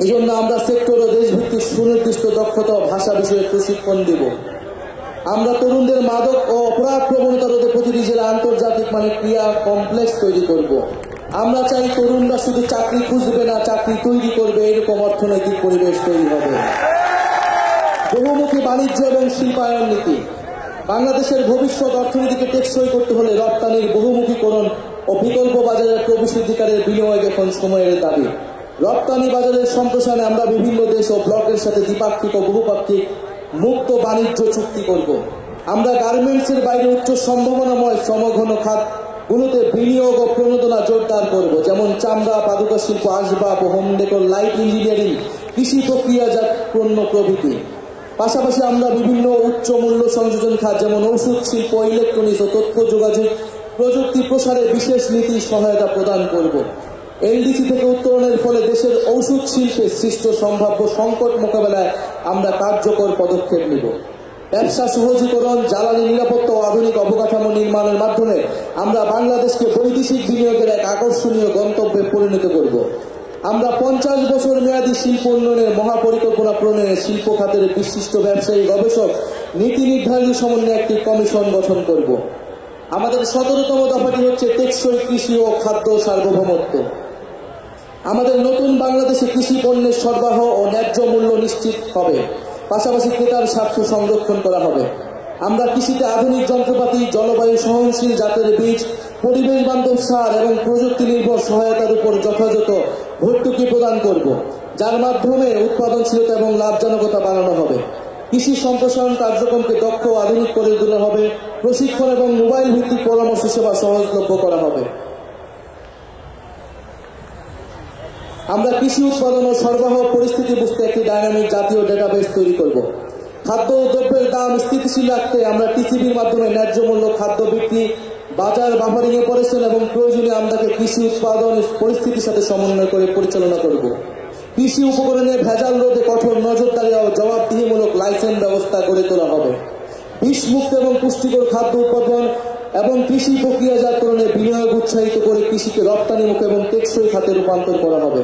এই জন্য আমরা সেক্টর ও দেশভিত্তিক সুনির্দিষ্ট দক্ষতা ও ভাষা বিষয়ে প্রশিক্ষণ দিব। আমরা তরুণদের মাদক ও অপরাধ প্রবণতা রোধে প্রতিটি জেলা আন্তর্জাতিক মানের ক্রিয়া কমপ্লেক্স তৈরি করব। আমরা চাই তরুণরা শুধু চাকরি খুঁজবে না, চাকরি তৈরি করবে, এরকম অর্থনৈতিক পরিবেশ তৈরি হবে। বহুমুখী বাণিজ্য এবং শিল্পায়ন নীতি। বাংলাদেশের ভবিষ্যৎ অর্থনীতিকে টেকসই করতে হলে রপ্তানির বহুমুখীকরণ ও বিকল্প বাজারের প্রবেশাধিকারের বিনিয়োগ এখন সময়ের দাবি। রপ্তানি বাজারের সম্প্রসারণে আমরা বিভিন্ন দেশ ও ব্লকের সাথে দ্বিপাক্ষিক ও বহুপাক্ষিক মুক্ত বাণিজ্য চুক্তি করব। আমরা গার্মেন্টসের বাইরে উচ্চ সম্ভাবনাময় শ্রমঘন খাত গুলোতে বিনিয়োগ ও প্রণোদনা জোরদার করব, যেমন চামড়া, পাদুকা শিল্প, আসবাব ও হোম ডেকোর, লাইট ইঞ্জিনিয়ারিং, কৃষি প্রক্রিয়াজাত পণ্য প্রভৃতি। পাশাপাশি আমরা বিভিন্ন উচ্চ মূল্য সংযোজন খাত যেমন ঔষধ শিল্প, ইলেকট্রনিক্স ও তথ্য যোগাযোগ প্রযুক্তি প্রসারে বিশেষ নীতি সহায়তা প্রদান করব। এলডিসি থেকে উত্তরণের ফলে দেশের ঔষধ শিল্পে সৃষ্ট সম্ভাব্য সংকট মোকাবেলায় আমরা কার্যকর পদক্ষেপ নেব। ব্যবসা সহজীকরণ, জ্বালানি নিরাপত্তা ও আধুনিক অবকাঠামো নির্মাণের মাধ্যমে আমরা বাংলাদেশকে বৈদেশিক বিনিয়োগের এক আকর্ষণীয় গন্তব্যে পরিণত করব। আমরা 50 বছর মেয়াদী শিল্প উন্নয়নের মহাপরিকল্পনা প্রণয়নে শিল্প খাতের বিশিষ্ট ব্যবসায়ী, গবেষক, নীতি নির্ধারণী সমন্বয়ে একটি কমিশন গঠন করব। আমাদের 17তম দফাটি হচ্ছে টেকসই কৃষি ও খাদ্য সার্বভৌমত্ব। আমাদের নতুন বাংলাদেশে কৃষি পণ্যের সরবরাহ ও ন্যায্য মূল্য নিশ্চিত হবে, পাশাপাশি ক্রেতার স্বার্থ সংরক্ষণ করা হবে। আমরা কৃষিতে আধুনিক যন্ত্রপাতি, জলবায়ু সহনশীল জাতের বীজ, পরিবেশ বান্ধব সার এবং প্রযুক্তি নির্ভর সহায়তার উপর যথাযথ ভর্তুকি প্রদান করব, যার মাধ্যমে উৎপাদনশীলতা এবং লাভজনকতা বাড়ানো হবে। কৃষি সম্প্রসারণ কার্যক্রমকে দক্ষ ও আধুনিক করে তোলা হবে। প্রশিক্ষণ এবং মোবাইল ভিত্তিক পরামর্শ সেবা সহজলভ্য করা হবে। আমরা কৃষি উৎপাদন ও সরবরাহ পরিস্থিতি বুঝতে একটি ডাইনামিক জাতীয় ডেটাবেস তৈরি করব। খাদ্য ও দ্রব্যের দাম স্থিতিশীল রাখতে আমরা টিসিবির মাধ্যমে ন্যায্য মূল্য খাদ্য বিক্রি, বাজার বাফারিং অপারেশন এবং প্রয়োজনীয় আমদাকে কৃষি উৎপাদন পরিস্থিতির সাথে সমন্বয় করে পরিচালনা করব। কৃষি উপকরণে ভেজাল রোধে কঠোর নজরদারি ও জবাবদিহিমূলক লাইসেন্স ব্যবস্থা গড়ে তোলা হবে। বিষমুক্ত এবং পুষ্টিকর খাদ্য উৎপাদন এবং কৃষি প্রক্রিয়াজাতকরণে বিনিয়োগ উৎসাহিত করে কৃষিকে রপ্তানিমুখী এবং টেকসই খাতে রূপান্তর করা হবে।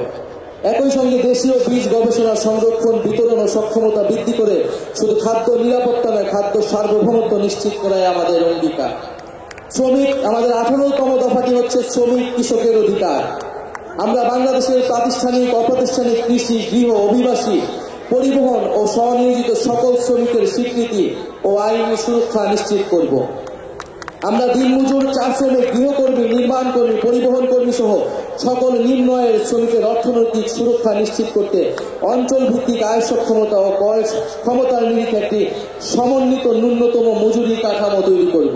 একই সঙ্গে দেশীয় বীজ গবেষণা, সংরক্ষণ, বিতরণ ও সক্ষমতা বৃদ্ধি করে শুধু খাদ্য নিরাপত্তা নয়, খাদ্য সার্বভৌমত্ব নিশ্চিত করাই আমাদের অঙ্গীকার। শ্রমিক, আমাদের 18তম দফাটি হচ্ছে শ্রমিক কৃষকের অধিকার। আমরা বাংলাদেশের প্রাতিষ্ঠানিক, অপ্রাতিষ্ঠানিক, কৃষি, গৃহ, অভিবাসী, পরিবহন ও স্বনিয়োজিত সকল শ্রমিকের স্বীকৃতি ও আইনি সুরক্ষা নিশ্চিত করব। আমরা দিনমজুর, চা শ্রমিক, গৃহকর্মী, নির্মাণ কর্মী, পরিবহন কর্মী সহ সকল নিম্ন আয়ের শ্রমিকের অর্থনৈতিক সুরক্ষা নিশ্চিত করতে অঞ্চল ভিত্তিক আয় সক্ষমতা ও ক্রয় ক্ষমতার নিরিখে একটি সমন্বিত ন্যূনতম মজুরি কাঠামো তৈরি করব।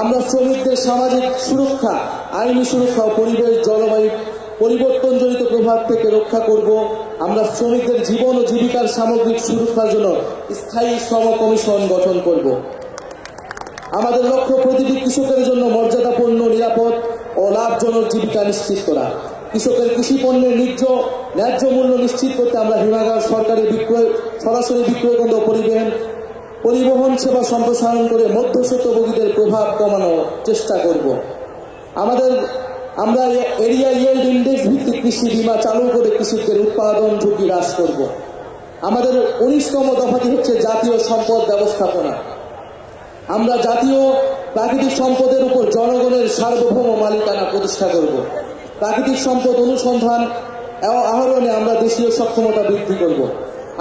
আমরা শ্রমিকদের সামাজিক সুরক্ষা, আইনি সুরক্ষা ও পরিবেশ জলবায়ু পরিবর্তনজনিত প্রভাব থেকে রক্ষা করব। আমরা শ্রমিকদের জীবন ও জীবিকার সামগ্রিক সুরক্ষার জন্য স্থায়ী শ্রম কমিশন গঠন করব। আমাদের লক্ষ্য প্রতিটি কৃষকের জন্য মর্যাদাপূর্ণ, নিরাপদ ও লাভজনক জীবিকা নিশ্চিত করা। কৃষকের কৃষি পণ্যের ন্যায্য মূল্য নিশ্চিত করতে আমরা হিমাগার, সরকারি সরাসরি বিক্রয় কেন্দ্র, পরিবহন সেবা সম্প্রসারণ করে মধ্যস্বত্বভোগীদের প্রভাব কমানোর চেষ্টা করব। আমরা এরিয়া ইয়েল্ড ইন্ডেক্স ভিত্তিক কৃষি বীমা চালু করে কৃষকদের উৎপাদন ঝুঁকি হ্রাস করব। আমাদের 19তম দফাটি হচ্ছে জাতীয় সম্পদ ব্যবস্থাপনা। আমরা জাতীয় প্রাকৃতিক সম্পদের উপর জনগণের সার্বভৌম মালিকানা প্রতিষ্ঠা করব। প্রাকৃতিক সম্পদ অনুসন্ধান এবং আহরণে আমরা দেশীয় সক্ষমতা বৃদ্ধি করব।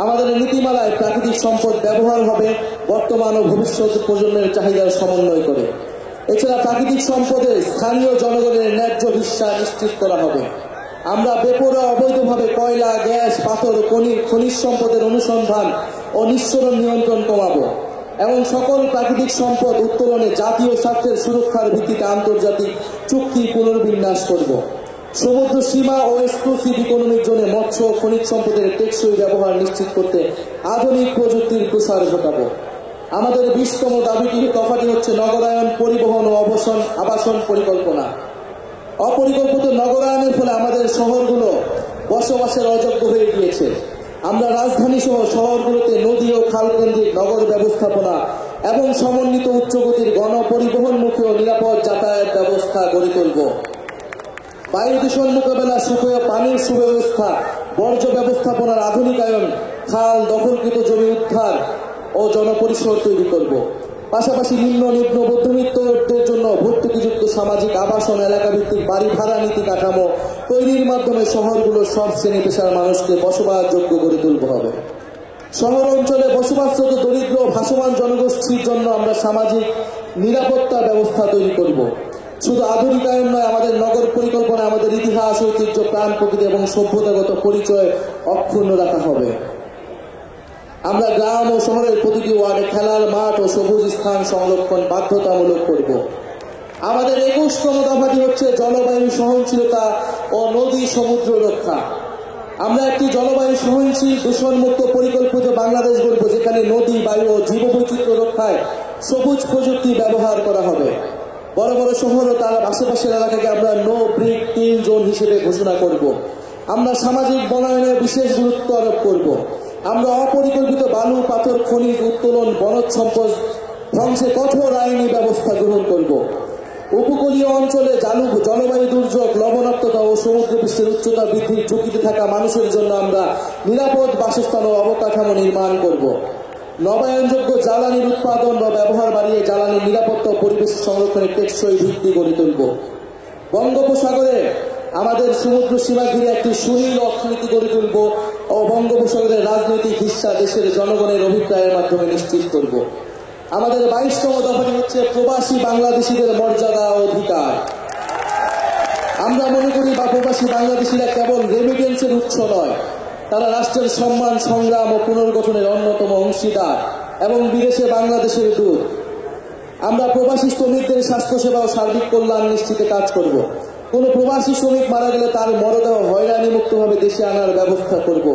আমাদের নীতিমালায় প্রাকৃতিক সম্পদ ব্যবহার হবে বর্তমান ও ভবিষ্যৎ প্রজন্মের চাহিদার সমন্বয় করে। এছাড়া প্রাকৃতিক সম্পদের স্থানীয় জনগণের ন্যায্য হিস্সা নিশ্চিত করা হবে। আমরা বেপরোয়া অবৈধভাবে কয়লা, গ্যাস, পাথর, খনিজ সম্পদের অনুসন্ধান ও নিঃসরণ নিয়ন্ত্রণ কমাবো এবং সকল প্রাকৃতিক সম্পদ উত্তোলনে জাতীয় স্বার্থের সুরক্ষার ভিত্তিতে আন্তর্জাতিক চুক্তি পুনর্বিন্যাস করব। সমুদ্র সীমা ও এক্সক্লুসিভ ইকোনমিক জোনে মৎস্য ও খনিজ সম্পদের টেকসই ব্যবহার নিশ্চিত করতে আধুনিক প্রযুক্তির প্রসার ঘটাবো। আমাদের 20তম দফাটি হচ্ছে নগরায়ন, পরিবহন ও আবাসন পরিকল্পনা। অপরিকল্পিত নগরায়নের ফলে আমাদের শহরগুলো বসবাসের অযোগ্য হয়ে গিয়েছে। আমরা রাজধানী সহ শহরগুলোতে নদী ও খাল কেন্দ্রিক নগর ব্যবস্থাপনা এবং সমন্বিত উচ্চগতির গণপরিবহনমুখী ও নিরাপদ যাতায়াত ব্যবস্থা গড়ে তুলব। বায়ু দূষণ মোকাবেলা, সুপেয় পানির সুব্যবস্থা, বর্জ্য ব্যবস্থাপনার আধুনিকায়ন, খাল দখলকৃত জমি উদ্ধার ও জনপরিসর তৈরি করব। পাশাপাশি নিম্ন মধ্যবিত্তদের জন্য ভর্তুকিযুক্ত সামাজিক আবাসন, এলাকাভিত্তিক বাড়ি ভাড়া নীতি কাঠামো তৈরির মাধ্যমে শহরগুলোর সব শ্রেণী পেশার মানুষকে বসবাসযোগ্য করে তুলতে হবে। শহর অঞ্চলে বসবাসরত দরিদ্র ভাসমান জনগোষ্ঠীর জন্য আমরা সামাজিক নিরাপত্তা ব্যবস্থা তৈরি করব। শুধু আধুনিকায়ন নয়, আমাদের নগর পরিকল্পনায় আমাদের ইতিহাস, ঐতিহ্য, প্রাণ প্রকৃতি এবং সভ্যতাগত পরিচয় অক্ষুণ্ণ রাখা হবে। আমরা গ্রাম ও শহরের প্রতিটি ওয়ার্ডে খেলার মাঠ ও সবুজ স্থান সংরক্ষণ বাধ্যতামূলক করব। আমাদের 21তম দফাটি হচ্ছে জলবায়ু সহনশীলতা ও নদী সমুদ্র রক্ষা। আমরা একটি জলবায়ু সহনশীল দূষণমুক্ত পরিকল্পিত বাংলাদেশ গড়ব, যেখানে নদী, বায়ু ও জীববৈচিত্র্য রক্ষায় সবুজ প্রযুক্তি ব্যবহার করা হবে। বড় বড় শহর ও তার আশেপাশের এলাকাকে আমরা নো ব্রিক ক্লিন জোন হিসেবে ঘোষণা করব। আমরা সামাজিক বনায়নে বিশেষ গুরুত্ব আরোপ করব। আমরা অপরিকল্পিত বালু, পাথর, খনিজ উত্তোলন, বনজ সম্পদ ধ্বংসে কঠোর আইনি ব্যবস্থা গ্রহণ করব। উপকূলীয় অঞ্চলে জলবায়ু দুর্যোগ, লবণাক্ততা ও সমুদ্র পৃষ্ঠের উচ্চতা বৃদ্ধির ঝুঁকিতে থাকা মানুষের জন্য আমরা নিরাপদ বাসস্থান ও অবকাঠামো নির্মাণ করব। নবায়নযোগ্য জ্বালানির উৎপাদন ও ব্যবহার বাড়িয়ে জ্বালানির নিরাপত্তা ও পরিবেশ সংরক্ষণের টেকসই ভিত্তি গড়ে তুলব। বঙ্গোপসাগরে আমাদের সমুদ্র সীমা ঘিরে একটি সুনীল অর্থনীতি গড়ে তুলব ও বঙ্গোপসাগরের রাজনৈতিক হিস্সা দেশের জনগণের অভিপ্রায়ের মাধ্যমে নিশ্চিত করব। আমাদের 22তম দফাটি হচ্ছে প্রবাসী বাংলাদেশিদের মর্যাদা ও অধিকার। আমরা মনে করি প্রবাসী বাংলাদেশিরা কেবল রেমিটেন্সের উৎস নয়, তারা রাষ্ট্রের সম্মান, সংগ্রাম ও পুনর্গঠনের অন্যতম অংশীদার এবং বিদেশে বাংলাদেশের দূত। আমরা প্রবাসী শ্রমিকদের স্বাস্থ্যসেবা ও সার্বিক কল্যাণ নিশ্চিতে কাজ করব। কোনো প্রবাসী শ্রমিক মারা গেলে তার মরদেহ হয়রানি মুক্তভাবে দেশে আনার ব্যবস্থা করব।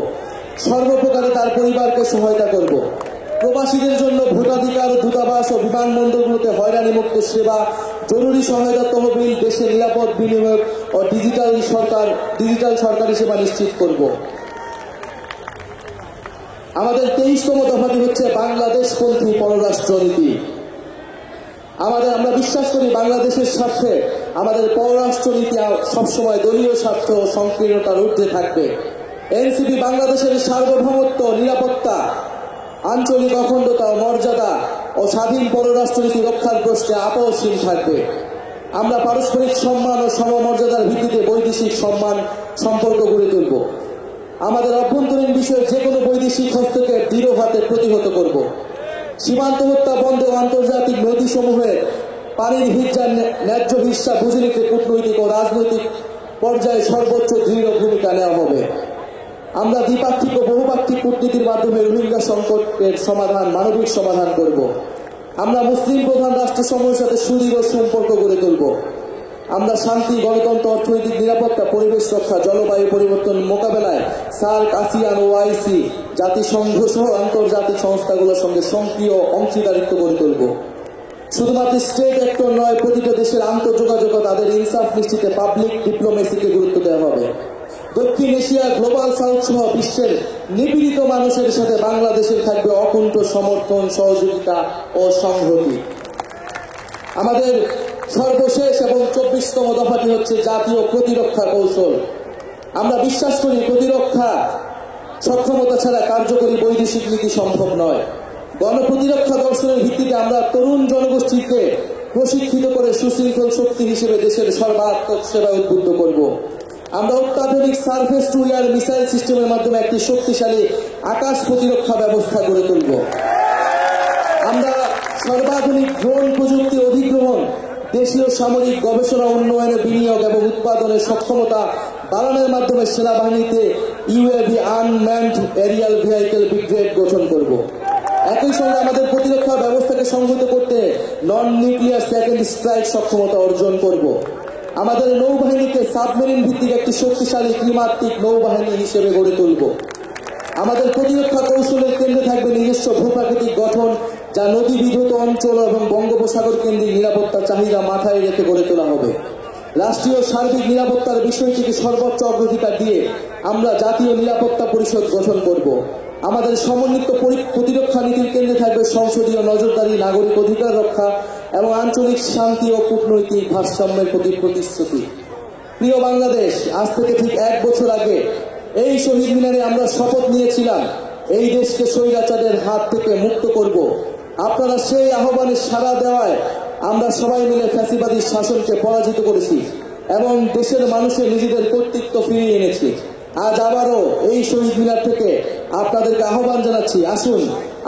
সর্বপ্রকারে তার পরিবারকে সহায়তা করব। প্রবাসীদের জন্য ভোটাধিকার, দূতাবাস ও বিমানবন্দরগুলোতে হয়রানিমুক্ত সেবা, জরুরি সহায়তা তহবিল, দেশে নিরাপদ বিনিয়োগ ও ডিজিটাল সরকারি সেবা নিশ্চিত করব। আমাদের 23তম দফাটি হচ্ছে বাংলাদেশপন্থী পররাষ্ট্রনীতি। আমরা বিশ্বাস করি বাংলাদেশের স্বার্থে আমাদের পররাষ্ট্রনীতি সবসময় দলীয় স্বার্থ ও সংকীর্ণতার ঊর্ধ্বে থাকবে। এনসিপি বাংলাদেশের সার্বভৌমত্ব, নিরাপত্তা, আঞ্চলিক অখণ্ডতা ও মর্যাদা ও স্বাধীন পররাষ্ট্রনীতি রক্ষার প্রশ্নে আপোষহীন থাকবে। আমরা পারস্পরিক সম্মান ও সমমর্যাদার ভিত্তিতে বৈদেশিক সম্পর্ক গড়ে তুলব। আমাদের অভ্যন্তরীণ বিষয়ে যে কোনো বৈদেশিক হস্তক্ষেপ দৃঢ় হাতে প্রতিহত করব। সীমান্ত হত্যা বন্ধ ও আন্তর্জাতিক নদীসমূহের পানির হিজ্জার ন্যায্য হিস্সা বুঝে নিতে কূটনৈতিক ও রাজনৈতিক পর্যায়ে সর্বোচ্চ দৃঢ় ভূমিকা নেওয়া হবে। আমরা দ্বিপাক্ষিক ও বহুপাক্ষিক কূটনীতির মাধ্যমে রোহিঙ্গা সংকটের মানবিক সমাধান করব। আমরা মুসলিম প্রধান রাষ্ট্রসমূহের সাথে সুদৃঢ় সম্পর্ক গড়ে তুলব। আমরা শান্তি, গণতন্ত্র, অর্থনৈতিক নিরাপত্তা, পরিবেশ রক্ষা, জলবায়ু পরিবর্তন মোকাবেলায় সার্ক, আসিয়ান, ওআইসি, জাতিসংঘ সহ আন্তর্জাতিক সংস্থাগুলোর সঙ্গে সক্রিয় অংশীদারিত্ব গড়ে তুলব। শুধুমাত্র স্টেট অ্যাক্টর নয়, প্রতিটা দেশের আন্তঃযোগাযোগ তাদের ইনসাফ নিশ্চিতে পাবলিক ডিপ্লোমেসিকে গুরুত্ব দেওয়া হবে। দক্ষিণ এশিয়া, গ্লোবাল সাউথ সহ বিশ্বের নিপীড়িত মানুষের সাথে বাংলাদেশের থাকবে অকুণ্ঠ সমর্থন, সহযোগিতা ও সংহতি। আমাদের সর্বশেষ এবং 24তম দফাটি হচ্ছে জাতীয় প্রতিরক্ষা কৌশল। আমরা বিশ্বাস করি প্রতিরক্ষা সক্ষমতা ছাড়া কার্যকরী বৈদেশিক নীতি সম্ভব নয়। গণপ্রতিরক্ষা দর্শনের ভিত্তিতে আমরা তরুণ জনগোষ্ঠীকে প্রশিক্ষিত করে সুশৃঙ্খল শক্তি হিসেবে দেশের সর্বাত্মক সেবায় উদ্বুদ্ধ করব। আমরা অত্যাধুনিক সারফেস টু এয়ার মিসাইল সিস্টেমের মাধ্যমে একটি শক্তিশালী আকাশ প্রতিরক্ষা ব্যবস্থা গড়ে তুলব। আমরা সর্বাধুনিক ড্রোন প্রযুক্তি অধিগ্রহণ, দেশীয় সামরিক গবেষণা উন্নয়নে বিনিয়োগ এবং উৎপাদনের সক্ষমতা বাড়ানোর মাধ্যমে সেনাবাহিনীতে UAV unmanned aerial vehicle brigade গঠন করব। একই সঙ্গে আমাদের প্রতিরক্ষা ব্যবস্থাকে সংহত করতে নন নিউক্লিয়ার সেকেন্ড স্ট্রাইক সক্ষমতা অর্জন করব। আমাদের নৌবাহিনীকে সাবমেরিন ভিত্তিক একটি শক্তিশালী ত্রিমাত্রিক নৌবাহিনী হিসেবে গড়ে তুলব। আমাদের প্রতিরক্ষা কৌশলের কেন্দ্রে থাকবে নিজস্ব ভূপ্রাকৃতিক গঠন, যা নদী বিধৌত অঞ্চল এবং বঙ্গোপসাগর কেন্দ্রিক নিরাপত্তা চাহিদা মাথায় রেখে গড়ে তোলা হবে। রাষ্ট্রীয় সার্বিক নিরাপত্তার বিষয়টিকে সর্বোচ্চ অগ্রাধিকার দিয়ে আমরা জাতীয় নিরাপত্তা পরিষদ গঠন করব। আমাদের সমন্বিত প্রতিরক্ষা নীতির কেন্দ্রে থাকবে সংসদীয় নজরদারি, নাগরিক অধিকার রক্ষা এবং আঞ্চলিক শান্তি ও কূটনৈতিক ভারসাম্যের প্রতি প্রতিশ্রুতি। প্রিয় বাংলাদেশ, আজ থেকে ঠিক 1 বছর আগে এই শহীদ মিনারে আমরা শপথ নিয়েছিলাম এই দেশকে স্বৈরাচারের হাত থেকে মুক্ত করব। আপনারা সেই আহ্বানে সাড়া দেওয়ায় আমরা সবাই মিলে ফ্যাসিবাদী শাসনকে পরাজিত করেছি এবং দেশের মানুষের নিজেদের কর্তৃত্ব ফিরিয়ে এনেছি। আজ আবারও এই শহীদ মিনার থেকে আপনাদেরকে আহ্বান জানাচ্ছি, আসুন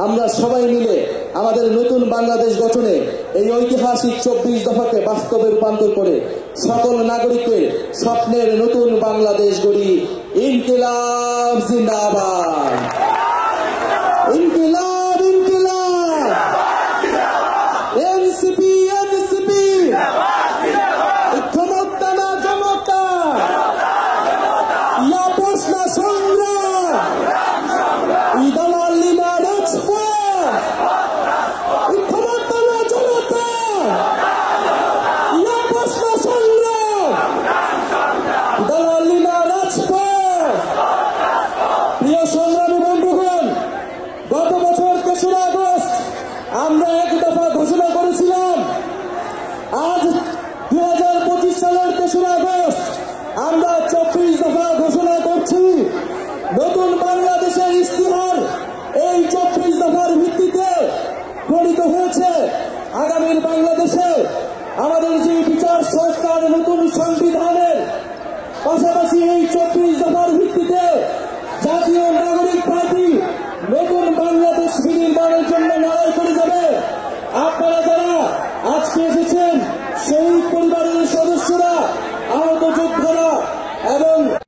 আমরা সবাই মিলে আমাদের নতুন বাংলাদেশ গঠনে এই ঐতিহাসিক 24 দফাকে বাস্তবে রূপান্তর করে সকল নাগরিকের স্বপ্নের নতুন বাংলাদেশ গড়ি। ইনকিলাব জিন্দাবাদ, ইনকিলাব ইনকিলাব, এনসিপি এনসিপি। আমরা এক দফা ঘোষণা করেছিলাম। আজ 2025 সালের 3রা আগস্ট আমরা 24 দফা ঘোষণা করছি। নতুন বাংলাদেশের ইস্তিহার এই 24 দফার ভিত্তিতে প্রণীত হয়েছে। আগামীর বাংলাদেশে আমাদের যে বিচার সংস্কার নতুন সংবিধানের পাশাপাশি এই 24